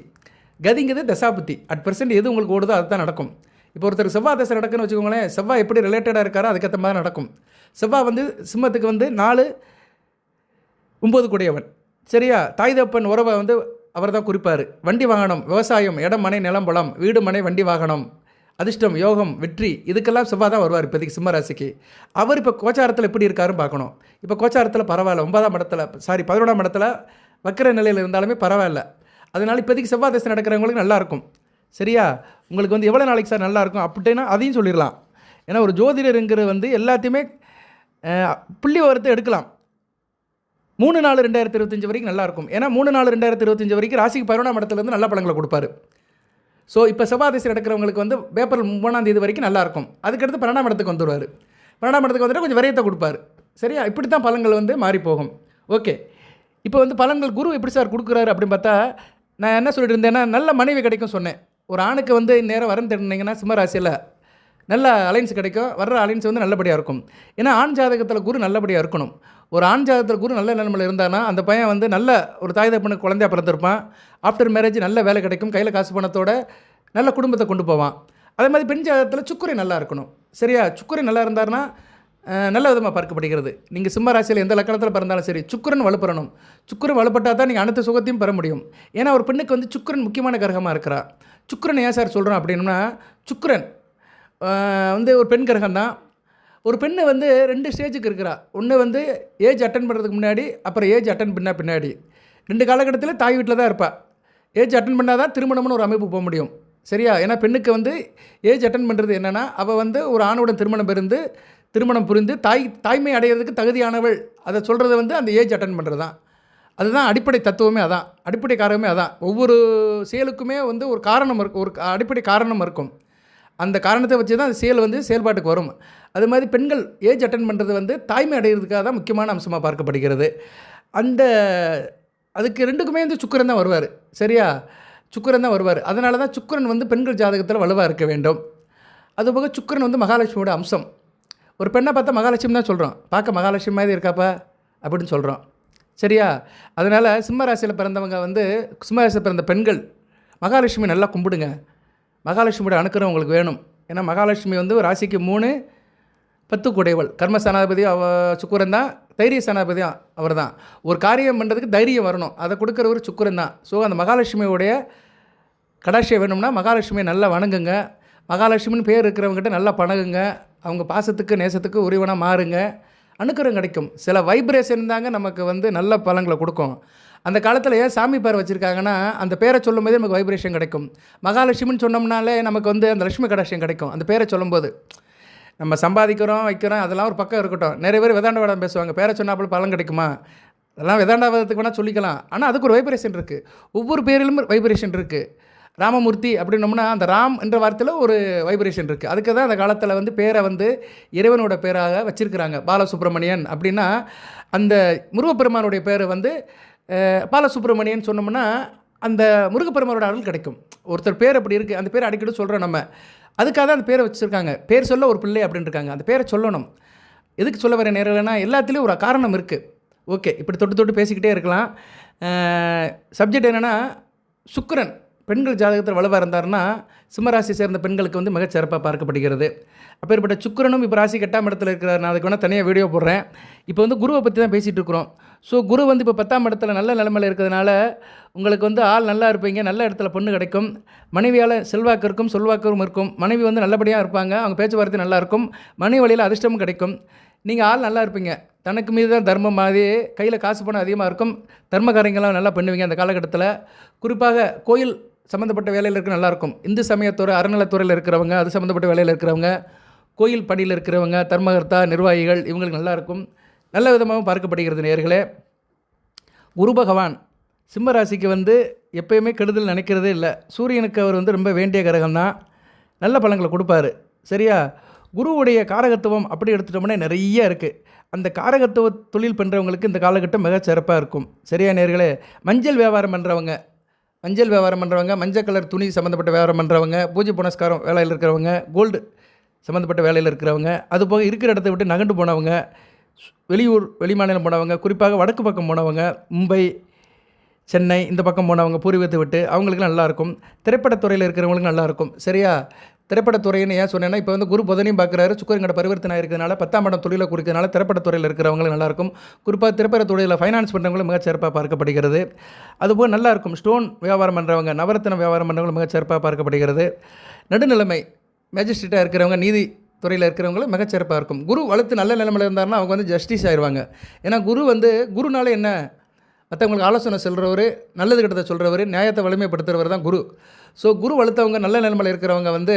கதிங்கிறது தசாபுத்தி. அட் பர்சன்ட் எது உங்களுக்கு ஓடுதோ அதுதான் நடக்கும். இப்போ ஒருத்தர் செவ்வாய் தசை நடக்குன்னு வச்சுக்கோங்களேன், செவ்வாய் எப்படி ரிலேட்டடாக இருக்காரோ அதுக்கேற்ற மாதிரி நடக்கும். செவ்வாய் வந்து சிம்மத்துக்கு வந்து 4, 9 கூடியவன். சரியா? தாய் தப்பன் உறவை வந்து அவர் தான் குறிப்பார். வண்டி வாகனம், விவசாயம், இடம் மனை நிலம் பலம், வீடு மனை வண்டி வாகனம், அதிர்ஷ்டம் யோகம் வெற்றி, இதுக்கெல்லாம் செவ்வாய் தான் வருவார் இப்போதைக்கு சிம்ம ராசிக்கு. அவர் இப்போ கோச்சாரத்தில் எப்படி இருக்காருன்னு பார்க்கணும். இப்போ கோச்சாரத்தில் பரவாயில்ல, 9ஆம் இடத்துல 11ஆம் இடத்துல வக்கிர நிலையில் இருந்தாலுமே பரவாயில்ல. அதனால் இப்போதைக்கு செவ்வாய் தசை நடக்கிறவங்களுக்கு நல்லாயிருக்கும். சரியா? உங்களுக்கு வந்து எவ்வளோ நாளைக்கு சார் நல்லாயிருக்கும் அப்படின்னா அதையும் சொல்லிடலாம். ஏன்னா ஒரு ஜோதிடருங்கிறது வந்து எல்லாத்தையுமே புள்ளி விவரத்தை எடுக்கலாம். 3/4/2025 வரைக்கும் நல்லாயிருக்கும். ஏன்னா 3/4/2025 வரைக்கும் ராசிக்கு 11ஆம் இடத்துலேருந்து நல்ல பலன்களை கொடுப்பாரு. ஸோ இப்போ செவ்வாய் திசை நடக்கிறவங்களுக்கு வந்து ஏப்ரல் 3ஆம் தேதி வரைக்கும் நல்லாயிருக்கும். அதுக்கடுத்து 12ஆம் இடத்துக்கு வந்துடுவார். 12ஆம் இடத்துக்கு வந்துட்டு கொஞ்சம் விரயத்தை கொடுப்பார். சரியா? இப்படி தான் பலன்கள் வந்து மாறி போகும். ஓகே, இப்போ வந்து பலன்கள் குரு எப்படி சார் கொடுக்குறாரு அப்படின்னு பார்த்தா, நான் என்ன சொல்லிட்டு இருந்தேன்னா நல்ல மனைவி கிடைக்கும் சொன்னேன். ஒரு ஆணுக்கு வந்து நேரம் வரன்னு தெரிஞ்சிங்கன்னா சிம்ம ராசியில் நல்ல அலைன்ஸ் கிடைக்கும். வர்ற அலைன்ஸ் வந்து நல்லபடியாக இருக்கும். ஏன்னா ஆண் ஜாதகத்தில் குரு நல்லபடியாக இருக்கணும். ஒரு ஆண் ஜாதகத்தில் குரு நல்ல நிலைமையில் இருந்தானா அந்த பையன் வந்து நல்ல ஒரு தாய் தகப்பனுக்கு குழந்தையா பிறந்திருப்பான். ஆஃப்டர் மேரேஜ் நல்ல வேலை கிடைக்கும், கையில் காசு பணத்தோட நல்ல குடும்பத்தை கொண்டு போவான். அதே மாதிரி பெண் ஜாதகத்தில் சுக்கிரன் நல்லா இருக்கணும். சரியா? சுக்கிரன் நல்லா இருந்தார்னா நல்ல விதமாக பார்க்கப்படுகிறது. நீங்கள் சிம்ம ராசியில் எந்த லக்கணத்தில் பிறந்தாலும் சரி, சுக்கிரன் வலுப்பெறணும். சுக்கிரன் வலுப்பட்டால் தான் நீங்கள் அனைத்து சுகத்தையும் பெற முடியும். ஏன்னா ஒரு பெண்ணுக்கு வந்து சுக்கிரன் முக்கியமான கிரகமாக இருக்கிறா. சுக்கிரன் ஏன் சார் சொல்கிறோம் அப்படின்னா, சுக்கிரன் வந்து ஒரு பெண் கிரகம் தான். ஒரு பெண்ணு வந்து 2 ஸ்டேஜுக்கு இருக்கிறா. ஒன்று வந்து ஏஜ் அட்டன் பண்ணுறதுக்கு முன்னாடி, அப்புறம் ஏஜ் அட்டன் பண்ணால் பின்னாடி. 2 காலகட்டத்தில் தாய் வீட்டில் தான் இருப்பாள். ஏஜ் அட்டன் பண்ணால் தான் திருமணம்னு ஒரு அமைப்பு போக முடியும். சரியா? ஏன்னா பெண்ணுக்கு வந்து ஏஜ் அட்டன் பண்ணுறது என்னென்னா, அவள் வந்து ஒரு ஆணுடன் திருமணம் புரிந்து தாய்மை அடைகிறதுக்கு தகுதியானவள். அதை சொல்கிறது வந்து அந்த ஏஜ் அட்டன் பண்ணுறது தான். அதுதான் அடிப்படை தத்துவமே, அதான் அடிப்படை காரணமே அதான். ஒவ்வொரு செயலுக்குமே வந்து ஒரு காரணம் இருக்கும், ஒரு அடிப்படை காரணம் இருக்கும். அந்த காரணத்தை வச்சு தான் அந்த செயல் வந்து செயல்பாட்டுக்கு வரும். அது மாதிரி பெண்கள் ஏஜ் அட்டன் பண்ணுறது வந்து தாய்மை அடைகிறதுக்காக தான் முக்கியமான அம்சமாக பார்க்கப்படுகிறது. அதுக்கு 2க்குமே வந்து சுக்கிரன் தான் வருவார். சரியா? சுக்கிரன் தான் வருவார். அதனால தான் சுக்கிரன் வந்து பெண்கள் ஜாதகத்தில் வலுவாக இருக்க வேண்டும். அதுபோக சுக்கிரன் வந்து மகாலட்சுமியோட அம்சம். ஒரு பெண்ணை பார்த்தா மகாலட்சுமி தான் சொல்கிறோம். பார்க்க மகாலட்சுமி மாதிரி இருக்காப்பா அப்படின்னு சொல்கிறோம். சரியா? அதனால் சிம்ம ராசியில் பிறந்தவங்க வந்து, சிம்ம ராசியில் பிறந்த பெண்கள் மகாலட்சுமி நல்லா கும்பிடுங்க. மகாலட்சுமியோட அனுக்கிரகம் உங்களுக்கு வேணும். ஏன்னா மகாலட்சுமி வந்து ராசிக்கு 3 10 கூடையவள். கர்ம சனாதிபதி சுக்கிரன் தான், தைரிய சனாதிபதியும் அவர் தான். ஒரு காரியம் பண்ணுறதுக்கு தைரியம் வரணும், அதை கொடுக்குறவர் சுக்கிரன் தான். ஸோ அந்த மகாலட்சுமியோடைய கடாட்சியம் வேணும்னா மகாலட்சுமியை நல்லா வணங்குங்க. மகாலட்சுமின்னு பேர் இருக்கிறவங்ககிட்ட நல்லா பழகுங்க. அவங்க பாசத்துக்கு நேசத்துக்கு உரிவனாக மாறுங்க. அனுக்கிரகம் கிடைக்கும். சில வைப்ரேஷன் தாங்க நமக்கு வந்து நல்ல பலன்களை கொடுக்கும். அந்த காலத்தில் ஏன் சாமி பேர் வச்சுருக்காங்கன்னா, அந்த பேரை சொல்லும் போதே நமக்கு வைப்ரேஷன் கிடைக்கும். மகாலட்சுமின்னு சொன்னோம்னாலே நமக்கு வந்து அந்த லட்சுமி கடாட்சியம் கிடைக்கும். அந்த பேரை சொல்லும்போது நம்ம சம்பாதிக்கிறோம் வைக்கிறோம் அதெல்லாம் ஒரு பக்கம் இருக்கட்டும். நிறைய பேர் வேதாண்டவாதம் பேசுவாங்க. பேரை சொன்னாப்புல பலன் கிடைக்குமா? அதெல்லாம் வேதாண்டவாதத்துக்கு வேணால் சொல்லிக்கலாம். ஆனால் அதுக்கு ஒரு வைப்ரேஷன் இருக்குது. ஒவ்வொரு பேரிலும் வைப்ரேஷன் இருக்குது. ராமமூர்த்தி அப்படின்னோம்னா அந்த ராம் என்ற வார்த்தையில் ஒரு வைப்ரேஷன் இருக்குது. அதுக்கு தான் அந்த காலத்தில் வந்து பேரை வந்து இறைவனோட பேராக வச்சுருக்கிறாங்க. பாலசுப்ரமணியன் அப்படின்னா அந்த முருகப்பெருமானுடைய பேரை வந்து பாலசுப்ரமணியன் சொன்னோம்னா அந்த முருகப்பெருமானோட அருள் கிடைக்கும். ஒருத்தர் பேர் அப்படி இருக்குது, அந்த பேரை அடிக்கடி சொல்கிறோம் நம்ம. அதுக்காக தான் அந்த பேரை வச்சுருக்காங்க. பேர் சொல்ல ஒரு பிள்ளை அப்படின்னு இருக்காங்க. அந்த பேரை சொல்லணும். எதுக்கு சொல்ல வர நேரம்னா எல்லாத்துலேயும் ஒரு காரணம் இருக்குது. ஓகே, இப்படி தொட்டு பேசிக்கிட்டே இருக்கலாம். சப்ஜெக்ட் என்னென்னா, சுக்கிரன் பெண்கள் ஜாதகத்தில் வலுவாக இருந்தார்னா சிம்மராசி சேர்ந்த பெண்களுக்கு வந்து மிகச்சிறப்பாக பார்க்கப்படுகிறது. அப்பேற்பட்ட சுக்கிரனும் இப்போ ராசி 8ஆம் இடத்துல இருக்கிறார். நான் அதுக்கு வேணால் தனியாக வீடியோ போடுறேன். இப்போ வந்து குருவை பற்றி தான் பேசிகிட்டு இருக்கிறோம். ஸோ குரு வந்து இப்போ 10ஆம் இடத்துல நல்ல நிலைமையில் இருக்கிறதுனால உங்களுக்கு வந்து ஆள் நல்லா இருப்பீங்க. நல்ல இடத்துல பொண்ணு கிடைக்கும். மனைவியால் செல்வாக்கு இருக்கும், சொல்வாக்கும் இருக்கும். மனைவி வந்து நல்லபடியாக இருப்பாங்க. அவங்க பேச்சுவார்த்தை நல்லாயிருக்கும். மனைவி வழியில் அதிர்ஷ்டமும் கிடைக்கும். நீங்கள் ஆள் நல்லா இருப்பீங்க. தனக்கு மீது தான் தர்மம் மாதிரி கையில் காசு பணம் அதிகமாக இருக்கும். தர்ம காரியங்கள்லாம் நல்லா பண்ணுவீங்க அந்த காலகட்டத்தில். குறிப்பாக கோயில் சம்மந்தப்பட்ட வேலையில் இருக்க நல்லாயிருக்கும். இந்து சமயத்துறை அறநிலைத்துறையில் இருக்கிறவங்க, அது சம்மந்தப்பட்ட வேலையில் இருக்கிறவங்க, கோயில் பணியில் இருக்கிறவங்க, தர்மகர்த்தா நிர்வாகிகள், இவங்களுக்கு நல்லாயிருக்கும். நல்ல விதமாகவும் பார்க்கப்படுகிறது நேயர்களே. குரு பகவான் சிம்ம ராசிக்கு வந்து எப்பயுமே கெடுதல் நினைக்கிறதே இல்லை. சூரியனுக்கு அவர் வந்து ரொம்ப வேண்டிய கிரகம் தான். நல்ல பலன்களை கொடுப்பாரு. சரியா? குருவுடைய காரகத்துவம் அப்படி எடுத்துட்டோம்னா நிறைய இருக்குது. அந்த காரகத்துவ தொழில் பண்ணுறவங்களுக்கு இந்த காலகட்டம் மிக சிறப்பாக இருக்கும். சரியா நேயர்களே? மஞ்சள் வியாபாரம் பண்ணுறவங்க, மஞ்சள் கலர் துணி சம்மந்தப்பட்ட வியாபாரம் பண்ணுறவங்க, பூஜை புனஸ்காரம் வேலையில் இருக்கிறவங்க, கோல்டு சம்மந்தப்பட்ட வேலையில் இருக்கிறவங்க, அதுபோக இருக்கிற இடத்த விட்டு நகண்டு போனவங்க, வெளியூர் வெளிமாநிலம் போனவங்க, குறிப்பாக வடக்கு பக்கம் போனவங்க, மும்பை சென்னை இந்த பக்கம் போனவங்க பூர்வீகத்தை விட்டு, அவங்களுக்கு நல்லாயிருக்கும். திரைப்படத்துறையில் இருக்கிறவங்களுக்கு நல்லாயிருக்கும். சரியா? திரைப்படத்துறைன்னு ஏன் சொன்னேன்னா, இப்போ வந்து குரு புதனையும் பார்க்குறாரு, சுக்கிரன் பரிவர்த்தனை இருக்கிறதுனால 10ஆம் இடம் தொழிலை குறிக்கிறதுனால திரைப்படத்துறையில் இருக்கிறவங்களுக்கு நல்லாயிருக்கும். குறிப்பாக திரைப்படத்துறையில் ஃபைனான்ஸ் பண்ணுறவங்களும் மிகச்சிறப்பாக பார்க்கப்படுகிறது. அதுபோல் நல்லாயிருக்கும். ஸ்டோன் வியாபாரம் பண்ணுறவங்க, நவரத்தின வியாபாரம் பண்ணுறவங்களும் மிகச்சிறப்பாக பார்க்கப்படுகிறது. நடுநிலைமை மேஜிஸ்ட்ரேட்டாக இருக்கிறவங்க, நீதி துறையில் இருக்கிறவங்களும் மிகச்சிறப்பாக இருக்கும். குரு வளர்த்து நல்ல நிலைமையில் இருந்தாருன்னா அவங்க வந்து ஜஸ்டிஸ் ஆயிடுவாங்க. ஏன்னா குரு வந்து குருனால என்ன, மற்றவங்களுக்கு ஆலோசனை சொல்கிறவர், நல்லது கிட்டத்தை சொல்கிறவர், நியாயத்தை வலிமைப்படுத்துகிறவர் தான் குரு. ஸோ குரு வளர்த்தவங்க நல்ல நிலைமையில் இருக்கிறவங்க வந்து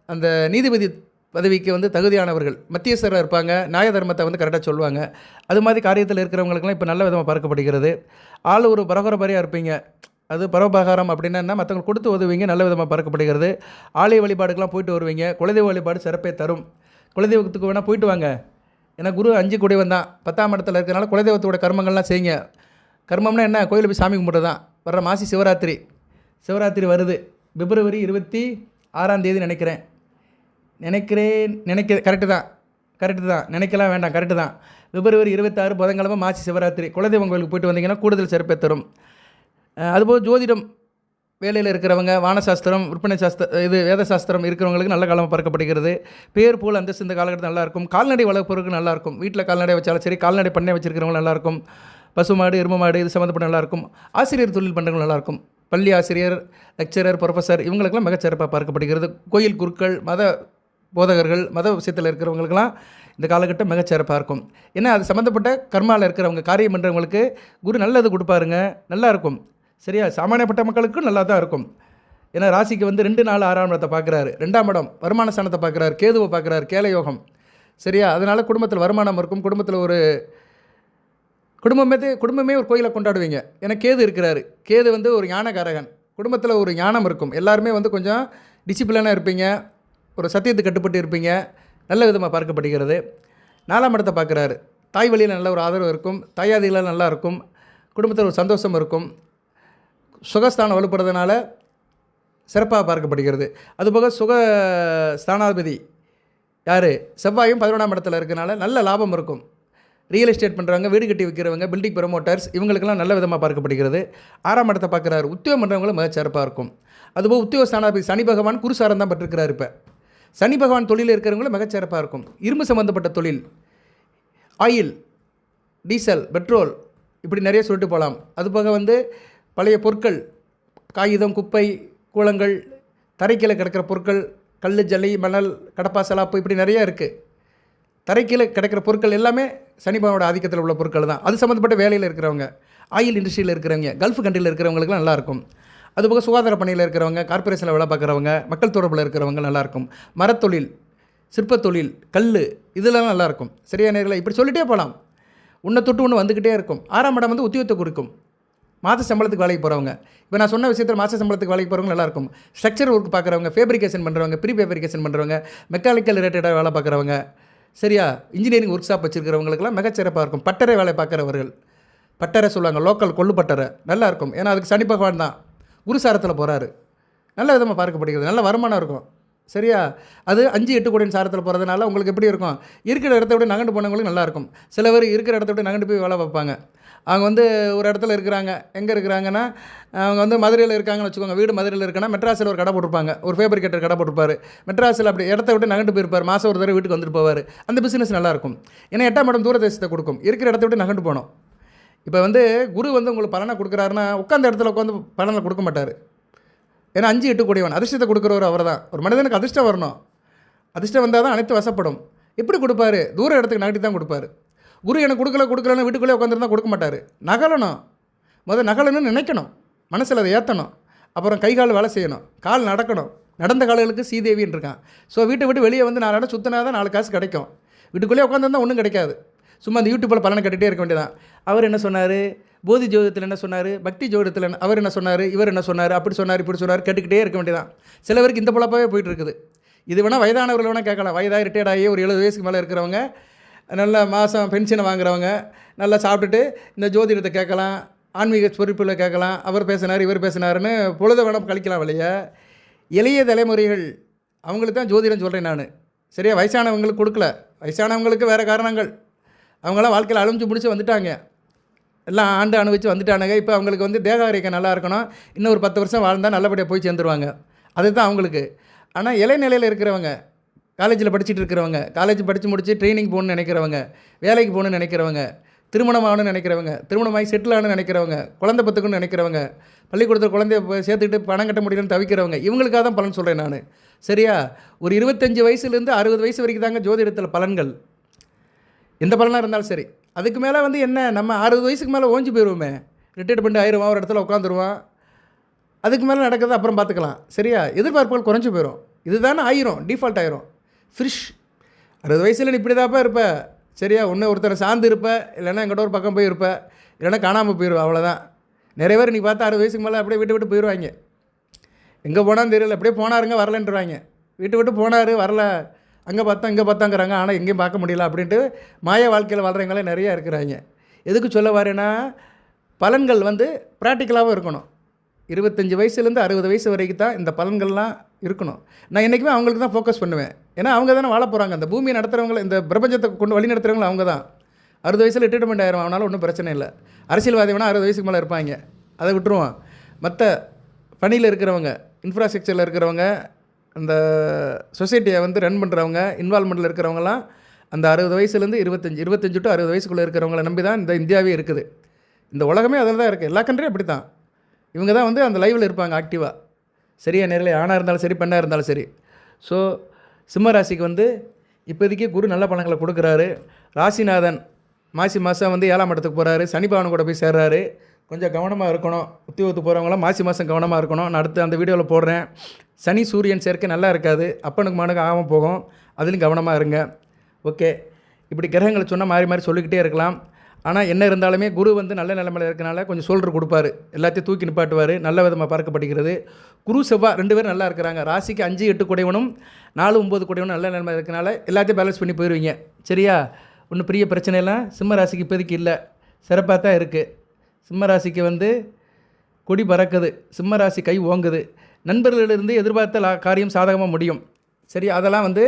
அந்த நீதிபதி பதவிக்கு வந்து தகுதியானவர்கள், மத்தியஸ்தராக இருப்பாங்க. நியாய தர்மத்தை வந்து கரெக்டாக சொல்லுவாங்க. அது மாதிரி காரியத்தில் இருக்கிறவங்களுக்குலாம் இப்போ நல்ல விதமாக பார்க்கப்படுகிறது. ஆள் ஒரு பரபரப்பாரியாக இருப்பீங்க. அது பரோபகாரம் அப்படின்னா மற்றவங்க கொடுத்து உதவுவீங்க. நல்ல விதமாக பார்க்கப்படுகிறது. ஆலய வழிபாடுக்கெலாம் போயிட்டு வருவீங்க. குலதெய்வ வழிபாடு சிறப்பே தரும். குலதெய்வத்துக்கு வேணால் போயிட்டு வாங்க. ஏன்னா குரு 5 கூடையவன் தான். 10ஆம் இடத்துல இருக்கிறனால குலதெய்வத்தோட கர்மங்கள்லாம் செய்யுங்க. கர்மம்னா என்ன? கோயிலில் போய் சாமி கும்பிட்றது தான். வர்ற மாசி சிவராத்திரி வருது. பிப்ரவரி 26ஆம் தேதி நினைக்கிறேன். கரெக்டு தான். நினைக்கலாம் வேண்டாம், கரெக்டு தான். பிப்ரவரி 26 புதன்கிழமை மாசி சிவராத்திரி. குலதெய்வம் கோயிலுக்கு போயிட்டு வந்தீங்கன்னா கூடுதல் சிறப்பை தரும். அதுபோல் ஜோதிடம் வேலையில் இருக்கிறவங்க, வானசாஸ்திரம், விற்பனை இது வேத சாஸ்திரம் இருக்கிறவங்களுக்கு நல்ல காலம் பார்க்கப்படுகிறது. பேர் புகழ் அந்தஸ்து இந்த காலகட்டத்தில் நல்லாயிருக்கும். கால்நடை வளர்ப்பவருக்கு நல்லாயிருக்கும். வீட்டில் கால்நடை வச்சாலும் சரி, கால்நடை பண்ணை வச்சிருக்கிறவங்க நல்லாயிருக்கும். பசு மாடு, எருமை மாடு இது சம்மந்தப்பட்ட நல்லாயிருக்கும். ஆசிரியர் தொழில் பண்ணுறவங்க நல்லாயிருக்கும். பள்ளி ஆசிரியர், லெக்சரர், ப்ரொஃபஸர் இவங்களுக்கெல்லாம் மிகச்சிறப்பாக பார்க்கப்படுகிறது. கோயில் குருக்கள், மத போதகர்கள், மத விஷயத்தில் இருக்கிறவங்களுக்கெல்லாம் இந்த காலகட்டம் மிகச்சிறப்பாக இருக்கும். ஏன்னா அது சம்மந்தப்பட்ட கர்மாவில் இருக்கிறவங்க, காரியம் பண்ணுறவங்களுக்கு குரு நல்லது கொடுப்பாருங்க, நல்லாயிருக்கும். சரியா? சாமானியப்பட்ட மக்களுக்கும் நல்லா தான் இருக்கும். ஏன்னா ராசிக்கு வந்து 2 4 6ஆம் இடத்தை பார்க்குறாரு. 2ஆம் இடம் வருமான ஸ்தானத்தை பார்க்குறாரு, கேதுவை பார்க்குறாரு, கேல யோகம். சரியா? அதனால் குடும்பத்தில் வருமானம் இருக்கும். குடும்பத்தில் ஒரு குடும்பமே ஒரு கோயிலை கொண்டாடுவீங்க. ஏன்னா கேது இருக்கிறாரு. கேது வந்து ஒரு ஞானகாரகன். குடும்பத்தில் ஒரு ஞானம் இருக்கும். எல்லாருமே வந்து கொஞ்சம் டிசிப்ளினாக இருப்பீங்க, ஒரு சத்தியத்துக்கு கட்டுப்பட்டு இருப்பீங்க. நல்ல விதமாக பார்க்கப்படுகிறது. 4ஆம் இடத்தை பார்க்குறாரு. தாய் வழியில் நல்ல ஒரு ஆதரவு இருக்கும். தாயாதிகளால் நல்லா இருக்கும். குடும்பத்தில் ஒரு சந்தோஷம் இருக்கும். சுகஸ்தானம் வலுப்படுறதுனால சிறப்பாக பார்க்கப்படுகிறது. அதுபோக ஸ்தானாதிபதி யார்? செவ்வாயும் 11ஆம் இடத்துல இருக்கனால நல்ல லாபம் இருக்கும். ரியல் எஸ்டேட் பண்ணுறவங்க, வீடு கட்டி விற்கிறவங்க, பில்டிங் ப்ரமோட்டர்ஸ் இவங்களுக்கெல்லாம் நல்ல விதமாக பார்க்கப்படுகிறது. 6ஆம் இடத்தை பார்க்குறாரு. உத்தியோகம் பண்ணுறவங்களும் மிக சிறப்பாக இருக்கும். அதுபோல் உத்தியோக ஸ்தானாதிபதி சனி பகவான் குருசாரம் தான் பட்டிருக்கிறார். இப்போ சனி பகவான் தொழிலில் இருக்கிறவங்களும் மிகச்சிறப்பாக இருக்கும். இரும்பு சம்மந்தப்பட்ட தொழில், ஆயில், டீசல், பெட்ரோல் இப்படி நிறைய சொல்லிட்டு போகலாம். அதுபோக வந்து பழைய பொருட்கள், காகிதம், குப்பை, கூளங்கள், தரைக்கீழே கிடக்கிற பொருட்கள், கல், ஜல்லி, மணல், கடப்பா, சலாப்பு இப்படி நிறையா இருக்குது. தரைக்கீழே கிடக்கிற பொருட்கள் எல்லாமே சனி பகவானோட ஆதிக்கத்தில் உள்ள பொருட்கள் தான். அது சம்மந்தப்பட்ட வேலையில் இருக்கிறவங்க, ஆயில் இண்டஸ்ட்ரியில் இருக்கிறவங்க, கல்ஃப் கண்ட்ரியில் இருக்கிறவங்களுக்குலாம் நல்லாயிருக்கும். அதுபோக சுகாதார பணியில் இருக்கிறவங்க, கார்பரேஷனில் வேலை பார்க்குறவங்க, மக்கள் தொடர்பில் இருக்கிறவங்க நல்லாயிருக்கும். மரத்தொழில், சிற்பத்தொழில், கல் இதெல்லாம் நல்லாயிருக்கும். சரியா நேரில் இப்படி சொல்லிகிட்டே போகலாம். உன்னை தொட்டு ஒன்று வந்துக்கிட்டே இருக்கும். 6ஆம் இடம் வந்து உத்தியோகத்தை குறிக்கும். மாத சம்பளத்துக்கு வேலைக்கு போகிறவங்க, இப்போ நான் சொன்ன விஷயத்தில் மாத சம்பளத்துக்கு வேலைக்கு போகிறவங்க நல்லாயிருக்கும். ஸ்ட்ரக்சர் ஒர்க் பார்க்குறவங்க, ஃபேப்ரிகேஷன் பண்ணுறவங்க, ப்ரீ ஃபேப்ரிகேஷன் பண்ணுறவங்க, மெக்கானிக்கல் ரிலேட்டடாக வேலை பார்க்குறவங்க, சரியா, இன்ஜினியரிங் ஒர்க் ஷாப் வச்சுருக்கிறவங்களுக்குலாம் மிகச்சிறப்பாக இருக்கும். பட்டறை வேலை பார்க்குறவர்கள், பட்டறை சொல்லுவாங்க, லோக்கல் கொள்ளு பட்டறை நல்லாயிருக்கும். ஏன்னா அதுக்கு சனி பகவான் தான் குருசாரத்தில் போகிறாரு. நல்ல விதமாக பார்க்கப்படுகிறது. நல்ல வருமானம் இருக்கும். சரியா? அது 5 8 கோடியின் சாரத்தில் போகிறதுனால உங்களுக்கு எப்படி இருக்கும்? இருக்கிற இடத்த விட நகண்டு போனவங்களுக்கு நல்லாயிருக்கும். சில பேர் இருக்கிற இடத்த விட நகண்டு போய் வேலை பார்ப்பாங்க. அவங்க வந்து ஒரு இடத்துல இருக்கிறாங்க. எங்கே இருக்கிறாங்கன்னா, அவங்க வந்து மதுரையில் இருக்காங்கன்னு வச்சுக்கோங்க. வீடு மதுரையில் இருக்குன்னா மெட்ராஸில் ஒரு கடை போட்டிருப்பாங்க, ஒரு ஃபேப்ரிகேட்டர் கடை போட்டிருப்பாரு. மெட்ராஸில் அப்படி இடத்த விட்டு நகண்டு போயிருப்பார். மாதம் ஒரு தடவை வீட்டுக்கு வந்துட்டு போவார். அந்த பிஸ்னஸ் நல்லாயிருக்கும். ஏன்னா 8ஆம் இடம் தூரதேசத்தை கொடுக்கும். இருக்கிற இடத்த விட்டு நகண்டு போகணும். இப்போ வந்து குரு வந்து உங்களுக்கு பலனை கொடுக்குறாருன்னா உட்காந்த இடத்துல உட்காந்து பலனை கொடுக்க மாட்டார். ஏன்னா 5 8 கோடியவன் அதிர்ஷ்டத்தை கொடுக்குறவர் அவர் தான். ஒரு மனிதனுக்கு அதிர்ஷ்டம் வரணும். அதிர்ஷ்டம் வந்தால் தான் அனைத்து வசப்படும். எப்படி கொடுப்பாரு? தூர இடத்துக்கு நகட்டி தான் கொடுப்பாரு. குரு எனக்கு கொடுக்கலன்னு வீட்டுக்குள்ளே உட்காந்துருந்தா கொடுக்க மாட்டார். நகலணும். நகலணும்னு நினைக்கணும். மனசில் அதை ஏற்றணும். அப்புறம் கை கால் வேலை செய்யணும். கால் நடக்கணும். நடந்த கால்களுக்கு சீதேவின்னு இருக்கான். ஸோ வீட்டை விட்டு வெளியே வந்து 4 இடம் சுற்றினா தான் 4 காசு கிடைக்கும். வீட்டுக்குள்ளேயே உட்காந்துருந்தால் ஒன்றும் கிடைக்காது. சும்மா அந்த யூடியூப்பில் பலனை கட்டிகிட்டே இருக்க வேண்டியதான். அவர் என்ன சொன்னார்? போதி ஜோதிடத்தில் என்ன சொன்னார்? பக்தி ஜோதிடத்தில் அவர் என்ன சொன்னார்? இவர் என்ன சொன்னார்? அப்படி சொன்னார், இப்படி சொன்னார், கேட்டுக்கிட்டே இருக்க வேண்டியதான். சில பேருக்கு இந்த பொழப்பாகவே போயிட்டு இருக்குது. இது வேணால் வயதானவர்கள் வேணால் கேட்கலாம். வயதாக ரிட்டையர்ட் ஆகி ஒரு 70 வயசுக்கு மேலே இருக்கிறவங்க, நல்ல மாதம் பென்ஷனை வாங்குறவங்க, நல்லா சாப்பிட்டுட்டு இந்த ஜோதிடத்தை கேட்கலாம், ஆன்மீக பொறுப்பில் கேட்கலாம். அவர் பேசினார், இவர் பேசினாருன்னு பொழுத வேணாம் கழிக்கலாம். இல்லையா? இளைய தலைமுறைகள் அவங்களுக்கு தான் ஜோதிடம் சொல்கிறேன் நான். சரியா? வயசானவங்களுக்கு கொடுக்கல. வயசானவங்களுக்கு வேறு காரணங்கள். அவங்களாம் வாழ்க்கையில் அழிஞ்சு முடிச்சு வந்துட்டாங்க. எல்லாம் ஆண்டு அனுபவிச்சு வந்துட்டானுங்க. இப்போ அவங்களுக்கு வந்து தேக ஆரோக்கியம் நல்லா இருக்கணும். இன்னும் ஒரு 10 வருஷம் வாழ்ந்தால் நல்லபடியாக போய் சேர்ந்துருவாங்க. அதுதான் அவங்களுக்கு. ஆனால் இளைநிலையில் இருக்கிறவங்க, காலேஜில் படிச்சுட்டு இருக்கிறவங்க, காலேஜ் படித்து முடித்து ட்ரைனிங் போகணுன்னு நினைக்கிறவங்க, வேலைக்கு போகணுன்னு நினைக்கிறவங்க, திருமணம் ஆகணும்னு நினைக்கிறவங்க, திருமணமாகி செட்டில் ஆகணும்னு நினைக்கிறவங்க, குழந்தை பத்துக்குன்னு நினைக்கிறவங்க, பள்ளிக்கூடத்தில் குழந்தைய சேர்த்துக்கிட்டு பணம் கட்ட முடியலன்னு தவிக்கிறவங்க, இவங்களுக்காக தான் பலன் சொல்கிறேன் நான். சரியா? ஒரு 25 வயசுலேருந்து 60 வயசு வரைக்கும் தாங்க ஜோதிடத்தில் பலன்கள். எந்த பலனாக இருந்தாலும் சரி. அதுக்கு மேலே வந்து என்ன, நம்ம 60 வயசுக்கு மேலே ஓஞ்சி போயிடுவோமே, ரிட்டையர்ட் பண்ணி ஆயிடுவான், ஒரு இடத்துல உட்காந்துருவான். அதுக்கு மேலே நடக்கிறது அப்புறம் பார்த்துக்கலாம். சரியா? எதிர்பார்ப்புகள் குறைஞ்சி போயிடும். இதுதானே ஆயிரும், டிஃபால்ட் ஆயிரும். ஃப்ரிஷ் 60 வயசில் நீ இப்படி தான்ப்பா இருப்ப. சரியா? ஒருத்தரை சார்ந்து இருப்ப, இல்லைன்னா எங்கிட்ட ஒரு பக்கம் போய் இருப்ப, இல்லைன்னா காணாமல் போயிடுவேன். அவ்வளோதான். நிறைய பேர் நீ பார்த்தா 60 வயசுக்கு மேலே அப்படியே விட்டு போயிடுவாங்க. எங்கே போனான்னு தெரியல, அப்படியே போனாருங்க வரலன்றாங்க. விட்டு போனார் வரல, அங்கே இங்கே பார்த்தாங்கிறாங்க. ஆனால் எங்கேயும் பார்க்க முடியல அப்படின்ட்டு மாய வாழ்க்கையில் வாழ்கிறவங்களே நிறையா இருக்கிறாங்க. எதுக்கு சொல்ல வரேன்னா, பலன்கள் வந்து ப்ராக்டிக்கலாகவும் இருக்கணும். 25 வயசுலேருந்து 60 வயசு வரைக்கும் தான் இந்த பலன்கள்லாம் இருக்கணும். நான் என்றைக்குமே அவங்களுக்கு தான் ஃபோக்கஸ் பண்ணுவேன். ஏன்னா அவங்க தானே வாழ போகிறாங்க. அந்த பூமியை நடத்துகிறவங்க, இந்த பிரபஞ்சத்தை கொண்டு வழி நடத்துகிறவங்க அவங்க தான். 60 வயசில் ரிட்டைர்மெண்ட் ஆயிரும், அவனால ஒன்றும் பிரச்சனை இல்லை. அரசியல்வாதி வேணால் 60 வயசுக்கு மேலே இருப்பாங்க, அதை விட்டுருவான். மற்ற பணியில் இருக்கிறவங்க, இன்ஃப்ராஸ்ட்ரக்சரில் இருக்கிறவங்க, அந்த சொசைட்டியை வந்து ரன் பண்ணுறவங்க, இன்வால்மெண்ட்டில் இருக்கிறவங்கலாம் அந்த 60 வயசுலேருந்து 25 டு 60 வயசுக்குள்ளே இருக்கிறவங்கள நம்பி தான் இந்த இந்தியாவே இருக்குது. இந்த உலகமே அதில் தான் இருக்குது. எல்லா கண்ட்ரியும் அப்படி தான். இவங்க தான் வந்து அந்த லைவில் இருப்பாங்க ஆக்டிவாக. சரியா நேரில் ஆணாக இருந்தாலும் சரி, பெண்ணாக இருந்தாலும் சரி. ஸோ சிம்ம ராசிக்கு வந்து இப்போதைக்கு குரு நல்ல பலன்களை கொடுக்குறாரு. ராசிநாதன் மாசி மாதம் வந்து 7ஆம் இடத்துக்கு போகிறாரு. சனி பகவான் கூட போய் சேர்றாரு. கொஞ்சம் கவனமாக இருக்கணும். உத்தியோகத்துக்கு போகிறவங்களாம் மாசி மாதம் கவனமாக இருக்கணும். நான் அடுத்து அந்த வீடியோவில் போடுறேன். சனி சூரியன் சேர்க்கை நல்லா இருக்காது. அப்பனுக்கு மகனுக்கு ஆகாமல் போகும். அதுலேயும் கவனமாக இருங்க. ஓகே, இப்படி கிரகங்களை சொன்னால் மாறி மாறி சொல்லிக்கிட்டே இருக்கலாம். ஆனால் என்ன இருந்தாலுமே குரு வந்து நல்ல நிலைமையில் இருக்கனால கொஞ்சம் ஷோல்டர் கொடுப்பாரு. எல்லாத்தையும் தூக்கி நிப்பாட்டுவார். நல்ல விதமாக பார்க்கப்படுகிறது. குரு செவ்வாய் 2 பேரும் நல்லா இருக்கிறாங்க. ராசிக்கு 5, 8 குடையவனும் 4, 9 குடையவனும் நல்ல நிலைமை இருக்கனால எல்லாத்தையும் பேலன்ஸ் பண்ணி போயிடுவீங்க. சரியா? ஒன்றும் பெரிய பிரச்சனையெல்லாம் சிம்ம ராசிக்கு இப்போதைக்கு இல்லை. சிறப்பாக தான் இருக்குது. சிம்ம ராசிக்கு வந்து கொடி பறக்குது. சிம்ம ராசி கை ஓங்குது. நண்பர்களிலிருந்து எதிர்பார்த்த காரியம் சாதகமாக முடியும். சரி, அதெல்லாம் வந்து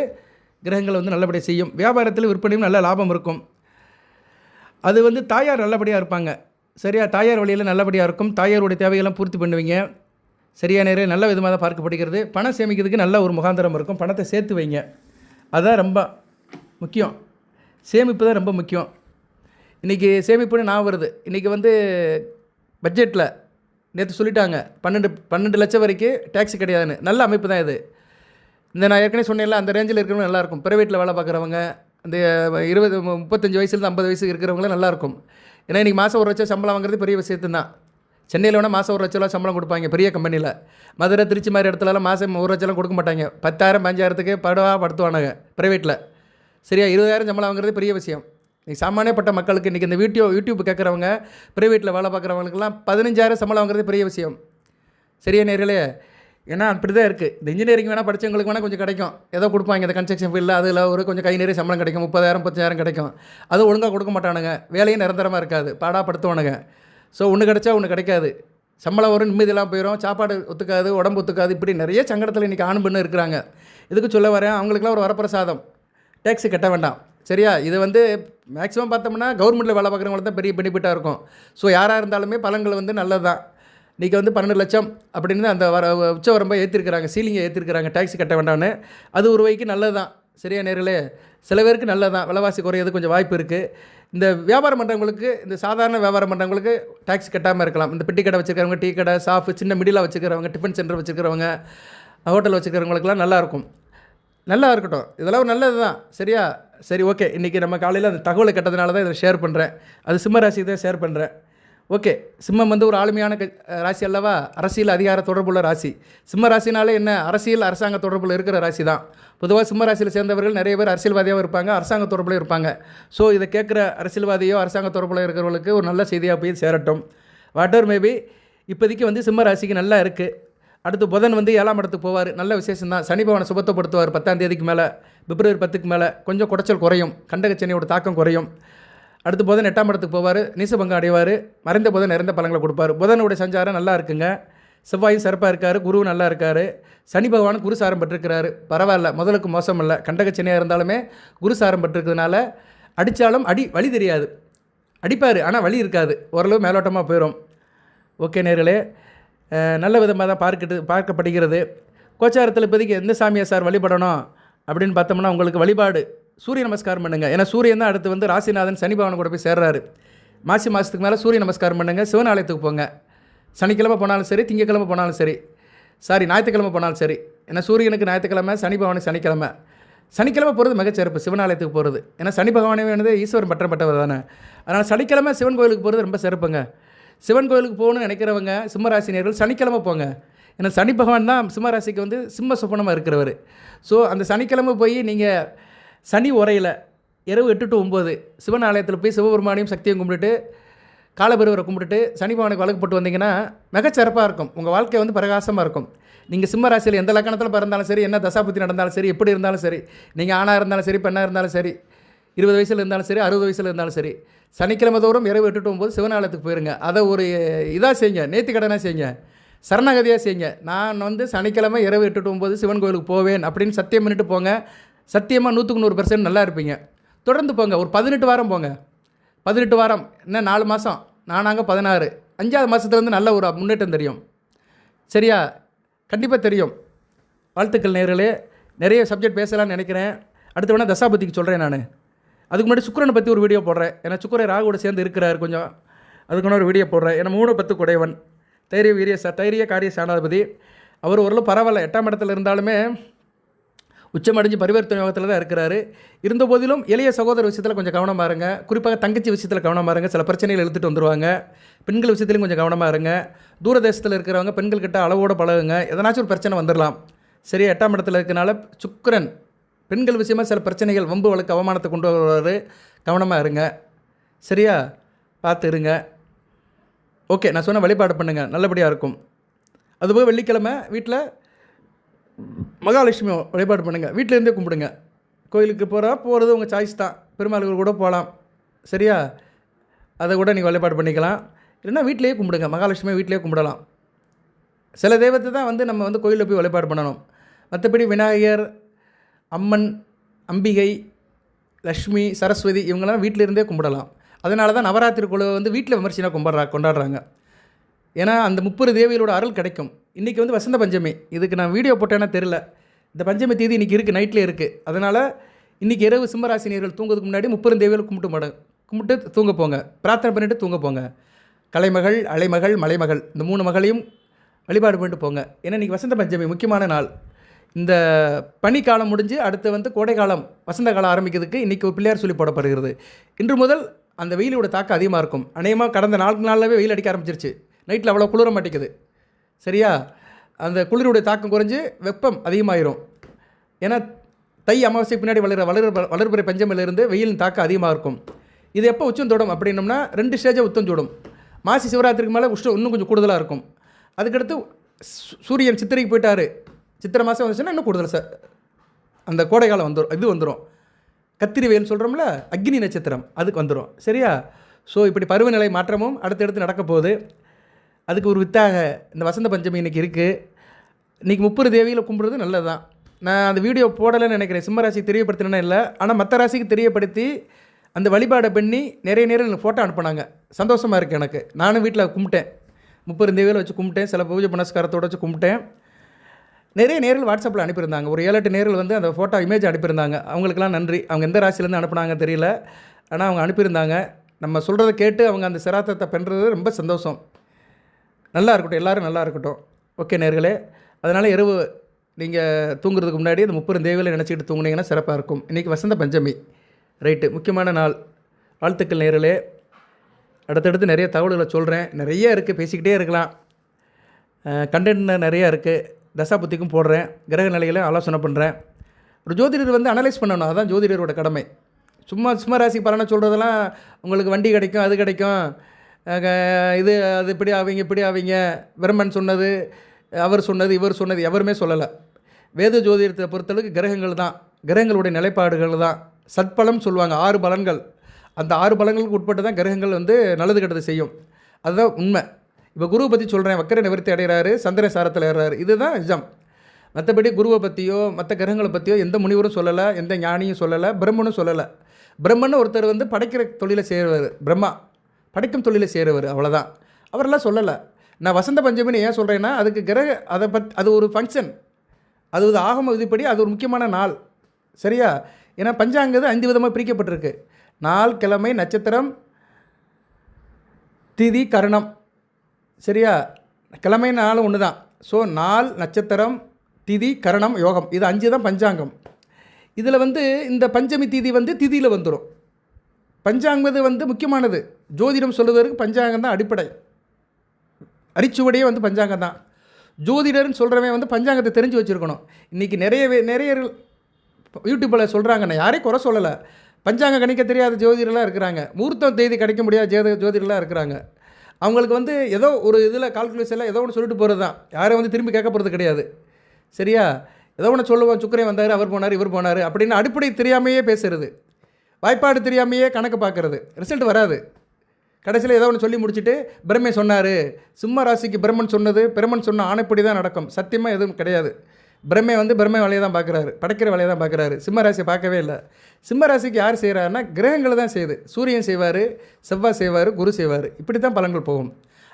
கிரகங்கள் வந்து நல்லபடியாக செய்யும். வியாபாரத்தில் விற்பனையும் நல்ல லாபம் இருக்கும். அது வந்து தாயார் நல்லபடியாக இருப்பாங்க. சரியா? தாயார் வழியில் நல்லபடியாக இருக்கும். தாயாருடைய தேவையெல்லாம் பூர்த்தி பண்ணுவீங்க. சரியா நேரம் நல்ல விதமாக தான் பார்க்கப்படுகிறது. பணம் சேமிக்கிறதுக்கு நல்ல ஒரு முகாந்திரம் இருக்கும். பணத்தை சேர்த்து வைங்க. அதுதான் ரொம்ப முக்கியம். சேமிப்பு தான் ரொம்ப முக்கியம். இன்றைக்கி சேமிப்புன்னு நான் வருது. இன்றைக்கி வந்து பட்ஜெட்டில் நேற்று சொல்லிட்டாங்க 12 லட்சம் வரைக்கும் டேக்ஸ் கிடையாதுன்னு. நல்ல அமைப்பு தான் இது. இந்த நான் ஏற்கனவே சொன்னேன்ல, அந்த ரேஞ்சில் இருக்கிறவங்க நல்லாயிருக்கும். ப்ரைவேட்டில் வேலை பார்க்குறவங்க, அந்த 35 வயசுலேருந்து 50 வயசு இருக்கிறவங்களாம் நல்லாயிருக்கும். ஏன்னா இன்றைக்கி மாதம் 1 லட்சம் சம்பளம் வாங்குறது பெரிய விஷயத்து தான். சென்னையில் வேணால் மாதம் 1 லட்சம் சம்பளம் கொடுப்பாங்க பெரிய கம்பெனியில். மதுரை, திருச்சி மாதிரி இடத்துலலாம் மாதம் 1 லட்சம்லாம் கொடுக்க மாட்டாங்க. 10,000 15,000க்கு படுத்துவானுங்க ப்ரைவேட்டில். சரியா? 20,000 சம்பளம் வாங்குறது பெரிய விஷயம். நீ சாமானியப்பட்ட மக்களுக்கு இன்றைக்கி இந்த யூடியூப் கேட்குறவங்க, ப்ரைவேட்டில் வேலை பார்க்குறவங்களுக்குலாம் 15,000 சம்பளம் வாங்குறது பெரிய விஷயம். சரியா நேர்களே? ஏன்னா அப்படி தான் இருக்குது. இந்த இன்ஜினியரிங் வேணால் படித்தவங்களுக்கு வேணால் கொஞ்சம் கிடைக்கும். ஏதோ கொடுப்பாங்க. இந்த கன்ஸ்ட்ரக்ஷன் ஃபீல்டில் அதில் ஒரு கொஞ்சம் கை நிறைய சம்பளம் கிடைக்கும். 30,000 35,000 கிடைக்கும். அதுவும் ஒழுங்காக கொடுக்க மாட்டானுங்க. வேலையும் நிரந்தரமாக இருக்காது. பாடாப்படுத்துவானுங்க. ஸோ ஒன்று கிடைச்சா ஒன்று கிடைக்காது. சம்பளம் வரும், நிம்மதியெல்லாம் போயிடும். சாப்பாடு ஒத்துக்காது, உடம்பு ஒத்துக்காது. இப்படி நிறைய சங்கடத்தில் இன்றைக்கி ஆணும் பெண்ணு இருக்கிறாங்க. இதுக்கு சொல்ல வரேன், அவங்களுக்குலாம் ஒரு வரப்பிரசாதம். டேக்ஸு கட்ட வேண்டாம். சரியா? இது வந்து மேக்ஸிமம் பார்த்தோம்னா கவர்மெண்ட்டில் வேலை பார்க்குறவங்களுக்கு தான் பெரிய பெனிஃபிட்டாக இருக்கும். ஸோ யாராக இருந்தாலுமே பலன்கள் வந்து நல்லது தான். இன்றைக்கி வந்து 12 லட்சம் அப்படின்னு அந்த உச்சவரம்பை ஏற்றிருக்கிறாங்க. சீலிங்கை ஏற்றிருக்கிறாங்க டேக்ஸ் கட்ட வேண்டாம்னு. அது ஒரு வகைக்கு நல்லது தான். சரியா நேர்களே? சில பேருக்கு நல்லது தான். விலைவாசி குறையிறது கொஞ்சம் வாய்ப்பு இருக்குது. இந்த வியாபாரம் பண்ணுறவங்களுக்கு, இந்த சாதாரண வியாபாரம் பண்ணுறவங்களுக்கு டேக்ஸ் கட்டாமல் இருக்கலாம். இந்த பெட்டி கடை வச்சுருக்கிறவங்க, டீ கடை, ஷாப்பு, சின்ன மிடிலாக வச்சுக்கிறவங்க, டிஃபன் சென்டர் வச்சுக்கிறவங்க, ஹோட்டல் வச்சுக்கிறவங்களுக்குலாம் நல்லாயிருக்கும். நல்லா இருக்கட்டும். இதெல்லாம் ஒரு நல்லது தான். சரியா? சரி, ஓகே. இன்றைக்கி நம்ம காலையில் அந்த தகவலை கேட்டதுனால தான் இதை ஷேர் பண்ணுறேன். அது சிம்ம ராசி தான் ஷேர் பண்ணுறேன். ஓகே, சிம்மம் வந்து ஒரு ஆளுமையான ராசி அல்லவா? அரசியல் அதிகார தொடர்புள்ள ராசி. சிம்ம ராசினாலே என்ன? அரசியல் அரசாங்க தொடர்பில் இருக்கிற ராசி தான். பொதுவாக சிம்ம ராசியில் சேர்ந்தவர்கள் நிறைய பேர் அரசியல்வாதியாக இருப்பாங்க, அரசாங்க தொடர்பில் இருப்பாங்க. ஸோ இதை கேட்குற அரசியல்வாதியோ அரசாங்க தொடர்பில் இருக்கிறவங்களுக்கு ஒரு நல்ல செய்தியாக போய் சேரட்டும். வாட்டர் மேபி இப்போதைக்கு வந்து சிம்ம ராசிக்கு நல்லா இருக்குது. அடுத்து புதன் வந்து 7ஆம் இடத்துக்கு போவார். நல்ல விசேஷம் தான். சனி பகவானை சுபத்தப்படுத்துவார் 10ஆம் தேதிக்கு மேலே. பிப்ரவரி 10க்கு மேலே கொஞ்சம் குடைச்சல் குறையும். கண்டகச்சனியோட தாக்கம் குறையும். அடுத்து புதன் 8ஆம் இடத்துக்கு போவார். நீசபங்கம் அடைவார். மறைந்த புதன் நிறைந்த பலன்களை கொடுப்பார். புதனுடைய சஞ்சாரம் நல்லா இருக்குங்க. செவ்வாயும் சிறப்பாக இருக்கார். குருவும் நல்லா இருக்கார். சனி பகவான் குரு சாரம் பெற்றிருக்கிறாரு. பரவாயில்ல, முதலுக்கு மோசம் இல்லை. கண்டகச்சனியாக இருந்தாலுமே குரு சாரம் பெற்றிருக்கிறதுனால அடித்தாலும் வலி தெரியாது. அடிப்பார், ஆனால் வலி இருக்காது. ஓரளவு மேலோட்டமாக போயிடும். ஓகே நேர்களே, நல்ல விதமாக தான் பார்க்கப்படுகிறது. கோச்சாரத்தில் இப்போதைக்கு எந்த சாமியை சார் வழிபடணும் அப்படின்னு பார்த்தோம்னா, உங்களுக்கு வழிபாடு சூரிய நமஸ்காரம் பண்ணுங்கள். ஏன்னா சூரியன் தான் அடுத்து வந்து ராசிநாதன் சனி பகவான் கூட போய் சேர்றாரு. மாசி மாதத்துக்கு மேலே சூரிய நமஸ்காரம் பண்ணுங்கள். சிவன் ஆலயத்துக்கு போங்க. சனிக்கிழமை போனாலும் சரி, திங்கக்கிழமை போனாலும் சரி, ஞாயிற்றுக்கிழமை போனாலும் சரி. ஏன்னா சூரியனுக்கு ஞாயிற்றுக்கிழமை, சனி பகவானுக்கு சனிக்கிழமை. சனிக்கிழமை போகிறது மிகச்சிறப்பு, சிவனாலயத்துக்கு போகிறது. ஏன்னா சனி பகவானே வந்து ஈஸ்வரன் பற்றப்பட்டவர் தானே. அதனால் சனிக்கிழமை சிவன் கோயிலுக்கு போகிறது ரொம்ப சிறப்புங்க. சிவன் கோயிலுக்கு போகணும்னு நினைக்கிறவங்க சிம்மராசினியர்கள் சனிக்கிழமை போங்க. ஏன்னா சனி பகவான் தான் சிம்மராசிக்கு வந்து சிம்ம சுப்பனமாக இருக்கிறவர். ஸோ அந்த சனிக்கிழமை போய் நீங்கள் சனி உரையில் இரவு 8 to 9 சிவன் ஆலயத்தில் போய் சிவபெருமானையும் சக்தியும் கும்பிட்டுட்டு, காலபைரவரை கும்பிட்டுட்டு, சனி பகவானுக்கு வழக்கு போட்டு வந்தீங்கன்னா மிகச்சிறப்பாக இருக்கும். உங்கள் வாழ்க்கை வந்து பிரகாசமாக இருக்கும். நீங்கள் சிம்ம ராசியில் எந்த லக்கணத்தில் பிறந்தாலும் சரி, என்ன தசாபுத்தி நடந்தாலும் சரி, எப்படி இருந்தாலும் சரி, நீங்கள் ஆணாக இருந்தாலும் சரி, பெண்ணாக இருந்தாலும் சரி, 20 வயசில் இருந்தாலும் சரி, 60 வயசில் இருந்தாலும் சரி, சனிக்கிழமை தோறும் இரவு 8 to 9 சிவனாலயத்துக்கு போயிருங்க. அதை ஒரு இதாக செய்யுங்க, நேர்த்தி கடனாக செய்யுங்க, சரணாகதியாக செய்யுங்க. நான் வந்து சனிக்கிழமை இரவு 8 to 9 சிவன் கோயிலுக்கு போவேன் அப்படின்னு சத்தியம் பண்ணிட்டு போங்க. சத்தியமாக 100% நல்லா இருப்பீங்க. தொடர்ந்து போங்க. ஒரு 18 வாரம் போங்க. 18 வாரம், இன்னும் 4 மாதம், நானாங்க 16, 5ஆவது மாதத்துலேருந்து நல்ல ஒரு முன்னேற்றம் தெரியும். சரியா? கண்டிப்பாக தெரியும். வாழ்த்துக்கள் நேயர்களே. நிறைய சப்ஜெக்ட் பேசலாம்னு நினைக்கிறேன். அடுத்து வேணால் தசாபதிக்கு சொல்கிறேன் நான். அதுக்கு முன்னாடி சுக்கிரனை பற்றி ஒரு வீடியோ போடுறேன். ஏன்னா சுக்கிரன் ராகுவோட சேர்ந்து இருக்கிறார் கொஞ்சம். அதுக்கு ஒரு வீடியோ போடுறேன். ஏன்னா 3-10 குடையவன், தைரிய காரிய சேனாதிபதி. அவர் ஓரளவு பரவாயில்ல, 8ஆம் இடத்துல இருந்தாலுமே உச்சமடைஞ்சு பரிவர்த்தனை யோகத்தில் தான் இருக்கிறாரு. இருந்த போதிலும் எளிய சகோதர விஷயத்தில் கொஞ்சம் கவனமாக இருங்க. குறிப்பாக தங்கச்சி விஷயத்தில் கவனமாக இருங்க. சில பிரச்சனைகள் எழுத்துட்டு வந்துடுவாங்க. பெண்கள் விஷயத்துலையும் கொஞ்சம் கவனமாக இருங்க. தூரதேசத்தில் இருக்கிறவங்க பெண்கள்கிட்ட அளவோடு பழகுங்க. எதனாச்சும் ஒரு பிரச்சனை வந்துடலாம். சரியா? 8ஆம் இடத்துல இருக்கனால சுக்கிரன் பெண்கள் விஷயமாக சில பிரச்சனைகள், வம்பு வழக்கு, அவமானத்தை கொண்டு வருவார். கவனமாக இருங்க. சரியா? பார்த்து இருங்க. ஓகே, நான் சொன்ன வழிபாடு பண்ணுங்கள், நல்லபடியாக இருக்கும். அதுபோக வெள்ளிக்கிழமை வீட்டில் மகாலட்சுமி வழிபாடு பண்ணுங்கள். வீட்டிலேருந்தே கும்பிடுங்க. கோயிலுக்கு போகிறது உங்கள் சாய்ஸ் தான். பெருமாளுக்கு கூட போகலாம். சரியா? அதை கூட நீங்கள் வழிபாடு பண்ணிக்கலாம். இல்லைன்னா வீட்டிலேயே கும்பிடுங்க. மகாலட்சுமியை வீட்டிலேயே கும்பிடலாம். சில தெய்வத்தை தான் நம்ம கோயிலில் போய் வழிபாடு பண்ணணும். மற்றபடி விநாயகர், அம்மன், அம்பிகை, லக்ஷ்மி, சரஸ்வதி இவங்கெல்லாம் வீட்டிலேருந்தே கும்பிடலாம். அதனால தான் நவராத்திரி குழுவை வீட்டில் விமர்சனம் கொண்டாடுறாங்க. ஏன்னா அந்த 30 தேவிகளோட அருள் கிடைக்கும். இன்றைக்கி வசந்த பஞ்சமி. இதுக்கு நான் வீடியோ போட்டேன்னா தெரில. இந்த பஞ்சமி தேதி இன்றைக்கி இருக்குது, நைட்லேயே இருக்குது. அதனால் இன்றைக்கி இரவு சிம்மராசினியர்கள் தூங்குறதுக்கு முன்னாடி 30 தேவிகளை கும்பிட்டு தூங்க போங்க. பிரார்த்தனை பண்ணிவிட்டு தூங்க போங்க. கலைமகள், அலைமகள், மலைமகள், இந்த 3 மகளையும் வழிபாடு பண்ணிட்டு போங்க. ஏன்னா இன்றைக்கி வசந்த பஞ்சமி முக்கியமான நாள். இந்த பனிக்காலம் முடிஞ்சு அடுத்து கோடை காலம், வசந்த காலம் ஆரம்பிக்கிறதுக்கு இன்றைக்கி ஒரு பிள்ளையார் சொல்லி போடப்படுகிறது. இன்று முதல் அந்த வெயிலோட தாக்கம் அதிகமாக இருக்கும். அநேகமாக கடந்த 4 நாளாகவே வெயில் அடிக்க ஆரம்பிச்சிருச்சு. நைட்டில் அவ்வளோ குளிர மாட்டேங்குது. சரியா? அந்த குளிருடைய தாக்கம் குறைஞ்சி வெப்பம் அதிகமாகிடும். ஏன்னா தை அமாவாசைக்கு பின்னாடி வளர்பிறை பஞ்சமிலிருந்து வெயிலின் தாக்கம் அதிகமாக இருக்கும். இது எப்போ உச்சம் தொடும் அப்படின்னோம்னா 2 ஸ்டேஜாக உச்சம் தொடும். மாசி சிவராத்திரிக்கு மேலே உஷ்ணம் இன்னும் கொஞ்சம் கூடுதலாக இருக்கும். அதுக்கடுத்து சூரியன் சித்திரைக்கு போயிட்டார். சித்திரை மாதம் வந்துச்சுன்னா இன்னும் கூடுதல் அந்த கோடை காலம் வந்துடும். கத்திரி வெயில் சொல்கிறோம்ல, அக்னி நட்சத்திரம், அதுக்கு வந்துடும். சரியா? ஸோ இப்படி பருவநிலை மாற்றமும் அடுத்தடுத்து நடக்க போகுது. அதுக்கு ஒரு வித்தாக இந்த வசந்த பஞ்சமி இன்றைக்கி இருக்குது. இன்றைக்கி 30 தேவியில் கும்பிட்றது நல்லது தான். நான் அந்த வீடியோ போடலைன்னு நினைக்கிறேன். சிம்ம ராசிக்கு தெரியப்படுத்தினே இல்லை. ஆனால் மற்ற ராசிக்கு தெரியப்படுத்தி அந்த வழிபாடை பண்ணி நிறைய நேரம் எனக்கு ஃபோட்டோ அனுப்புனாங்க. சந்தோஷமாக இருக்குது எனக்கு. நானும் வீட்டில் கும்பிட்டேன். 30 தேவியில் வச்சு கும்பிட்டேன். சில பூஜை புனஸ்காரத்தோடு வச்சு கும்பிட்டேன். நிறைய நேரில் வாட்ஸ்அப்பில் அனுப்பியிருந்தாங்க. ஒரு 7-8 நேரில் அந்த ஃபோட்டோ இமேஜ் அனுப்பியிருந்தாங்க. அவங்களுக்கெல்லாம் நன்றி. அவங்க எந்த ராசிலேருந்து அனுப்புனாங்க தெரியல. ஆனால் அவங்க அனுப்பியிருந்தாங்க. நம்ம சொல்கிறத கேட்டு அவங்க அந்த சிராத்தத்தை பண்ணுறது ரொம்ப சந்தோஷம். நல்லா இருக்கட்டும், எல்லோரும் நல்லா இருக்கட்டும். ஓகே நேர்களே, அதனால் இரவு நீங்கள் தூங்குறதுக்கு முன்னாடி அந்த 30 தேவியில் நினச்சிக்கிட்டு தூங்குனீங்கன்னா சிறப்பாக இருக்கும். இன்றைக்கி வசந்த பஞ்சமி, ரைட்டு, முக்கியமான நாள். வாழ்த்துக்கள் நேர்களே. அடுத்தடுத்து நிறைய தகவல்களை சொல்கிறேன். நிறைய இருக்குது, பேசிக்கிட்டே இருக்கலாம். கண்டென்ட் நிறையா இருக்குது. தசாபுத்திக்கும் போடுறேன். கிரக நிலைகளையும் ஆலோசனை பண்ணுறேன். ஒரு ஜோதிடர் அனலைஸ் பண்ணணும். அதுதான் ஜோதிடரோட கடமை. சும்மா ராசி பலனை சொல்கிறதெல்லாம் உங்களுக்கு வண்டி கிடைக்கும், அது கிடைக்கும், இது அது இப்படி ஆவீங்க பிரம்மன் சொன்னது, அவர் சொன்னது, இவர் சொன்னது எவருமே சொல்லலை. வேத ஜோதிடத்தை பொறுத்தளவுக்கு கிரகங்கள் தான், கிரகங்களுடைய நிலைப்பாடுகள் தான் சட்பலம் சொல்லுவாங்க. 6 பலன்கள். அந்த 6 பலன்களுக்கு உட்பட்டு தான் கிரகங்கள் நல்லது கெட்டது செய்யும். அதுதான் உண்மை. இப்போ குருவை பற்றி சொல்கிறேன். வக்கர நிவர்த்தி அடைகிறாரு, சந்திர சாரத்தில் ஏறாரு. இதுதான் நிஜம். மற்றபடி குருவை பற்றியோ மற்ற கிரகங்களை பற்றியோ எந்த முனிவரும் சொல்லலை, எந்த ஞானியும் சொல்லலை, பிரம்மனும் சொல்லலை. பிரம்மன்னு ஒருத்தர் படைக்கிற தொழிலை செய்கிறவர், பிரம்மா படைக்கும் தொழிலை செய்கிறவர், அவ்வளோதான். அவரெல்லாம் சொல்லலை. நான் வசந்த பஞ்சமின்னு ஏன் சொல்கிறேன்னா, அதுக்கு அது ஒரு ஃபங்க்ஷன், அது ஒரு ஆகம விதிப்படி அது ஒரு முக்கியமான நாள். சரியா? ஏன்னா பஞ்சாங்கிறது 5 விதமாக பிரிக்கப்பட்டிருக்கு. நாள், கிழமை, நட்சத்திரம், திதி, கரணம். சரியா? கிழமை நாளும் ஒன்று தான். ஸோ நாள், நட்சத்திரம், திதி, கரணம், யோகம், இது 5 தான் பஞ்சாங்கம். இதில் இந்த பஞ்சமி திதி திதியில் வந்துடும். பஞ்சாங்கம் முக்கியமானது. ஜோதிடம் சொல்லுவதற்கு பஞ்சாங்கம் தான் அடிப்படை. அரிச்சுவடையே பஞ்சாங்கம் தான். ஜோதிடர்னு சொல்கிறவன் பஞ்சாங்கத்தை தெரிஞ்சு வச்சுருக்கணும். இன்றைக்கி நிறைய யூடியூப்பில் சொல்கிறாங்க. நான் யாரையும் குறை சொல்லலை. பஞ்சாங்கம் கணிக்க தெரியாத ஜோதிடர்லாம் இருக்கிறாங்க. முகூர்த்தம் தேதி கிடைக்க முடியாத ஜோதிடர்லாம் இருக்கிறாங்க. அவங்களுக்கு ஏதோ ஒரு இதில் கால்குலேஷனில் ஏதோ ஒன்று சொல்லிட்டு போகிறது தான். யாரும் திரும்பி கேட்க போகிறது கிடையாது. சரியா? ஏதோ ஒன்று சொல்லுவோம், சுக்கிரன் வந்தார், அவர் போனார், இவர் போனார் அப்படின்னு அடிப்படை தெரியாமையே பேசுகிறது, வாய்ப்பாடு தெரியாமையே கணக்கு பார்க்குறது, ரிசல்ட் வராது. கடைசியில் ஏதோ ஒன்று சொல்லி முடிச்சுட்டு பிரம்மை சொன்னார், சிம்ம ராசிக்கு பிரம்மன் சொன்ன ஆணைப்படி தான் நடக்கும். சத்தியமாக எதுவும் கிடையாது. பிரம்மை வேலையை தான் பார்க்குறாரு, படைக்கிற வேலையை தான் பார்க்குறாரு. சிம்ம ராசியை பார்க்கவே இல்லை. சிம்ம ராசிக்கு யார் செய்கிறாருன்னா கிரகங்களை தான் செய்யுது. சூரியன் செய்வார், செவ்வாய் செய்வார், குரு செய்வார். இப்படி தான் பலன்கள் போகும்.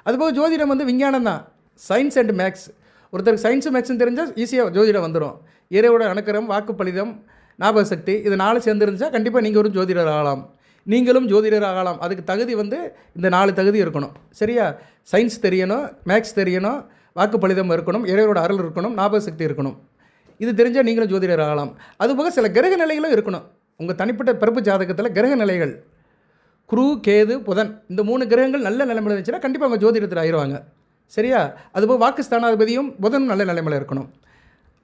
அதுபோக ஜோதிடம் விஞ்ஞானம் தான், சயின்ஸ் அண்ட் மேக்ஸ். ஒருத்தருக்கு சயின்ஸும் மேக்ஸும் தெரிஞ்சால் ஈஸியாக ஜோதிடம் வந்துடும். இறைவோட அனுக்கிரகம், வாக்கு பலிதம், ஞாபக சக்தி இது 4 சேர்ந்துருந்துச்சா கண்டிப்பாக நீங்கள் ஒரு ஜோதிடர் ஆகலாம். நீங்களும் ஜோதிடர் ஆகலாம். அதுக்கு தகுதி வந்து இந்த 4 தகுதி இருக்கணும். சரியா? சயின்ஸ் தெரியணும், மேக்ஸ் தெரியணும், வாக்கு பலிதம் இருக்கணும், இறைவனோட அருள் இருக்கணும், ஞாபக சக்தி இருக்கணும். இது தெரிஞ்சால் நீங்களும் ஜோதிடர் ஆகலாம். அதுபோக சில கிரக நிலைகளும் இருக்கணும். உங்கள் தனிப்பட்ட பிறப்பு ஜாதகத்தில் கிரக நிலைகள் குரு, கேது, புதன் இந்த 3 கிரகங்கள் நல்ல நிலைமையில் இருந்துச்சுன்னா கண்டிப்பாக அவங்க ஜோதிடத்தில் ஆயிடுவாங்க. சரியா? அதுபோல் வாக்கு ஸ்தானாதிபதியும் புதனும் நல்ல நிலைமையில் இருக்கணும்.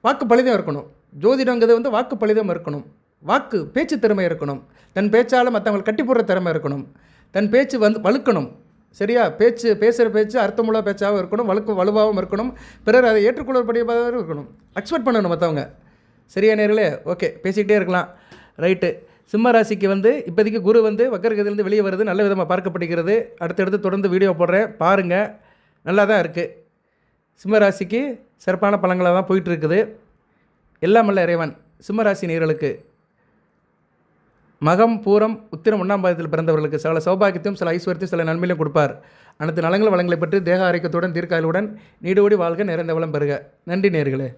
வாக்கு பலிதம் இருக்கணும். ஜோதிடங்கிறது வந்து வாக்கு பலிதம் இருக்கணும். வாக்கு பேச்சு திறமை இருக்கணும். தன் பேச்சால் மற்றவங்களை கட்டி போடுற திறமை இருக்கணும். தன் பேச்சு வந்து வலுக்கணும். சரியா? பேசுகிற பேச்சு அர்த்தமுள்ள பேச்சாகவும் இருக்கணும், வலுவாகவும் இருக்கணும், பிறர் அதை ஏற்றுக்கொள்ளப்படியதாக இருக்கணும், அக்செப்ட் பண்ணணும் மற்றவங்க. சரியா நேர்களே? ஓகே, பேசிக்கிட்டே இருக்கலாம். ரைட்டு. சிம்ம ராசிக்கு வந்து இப்போதைக்கு குரு வந்து வக்கரகதியிலேருந்து வெளியே வருது, நல்ல விதமாக பார்க்கப்படுகிறது. அடுத்தடுத்து தொடர்ந்து வீடியோ போடுறேன், பாருங்கள். நல்லா தான் இருக்குது. சிம்ம ராசிக்கு சிறப்பான பலங்களாக தான் போயிட்டுருக்குது. எல்லாம் வல்ல இறைவன் சிம்மராசி நேயர்களுக்கு மகம், பூரம், உத்திரம் 1ஆம் பாதத்தில் பிறந்தவர்களுக்கு சில சௌபாகியத்தையும் சில ஐஸ்வர்யத்தையும் சில நன்மையிலும் கொடுப்பார். அனைத்து நலங்கள் வளங்களை பெற்று தேக ஆரோக்கியத்துடன் தீர்க்காயலுடன் நீடோடி வாழ்க, நிறைந்த வளம் பெறுக. நன்றி நேயர்களே.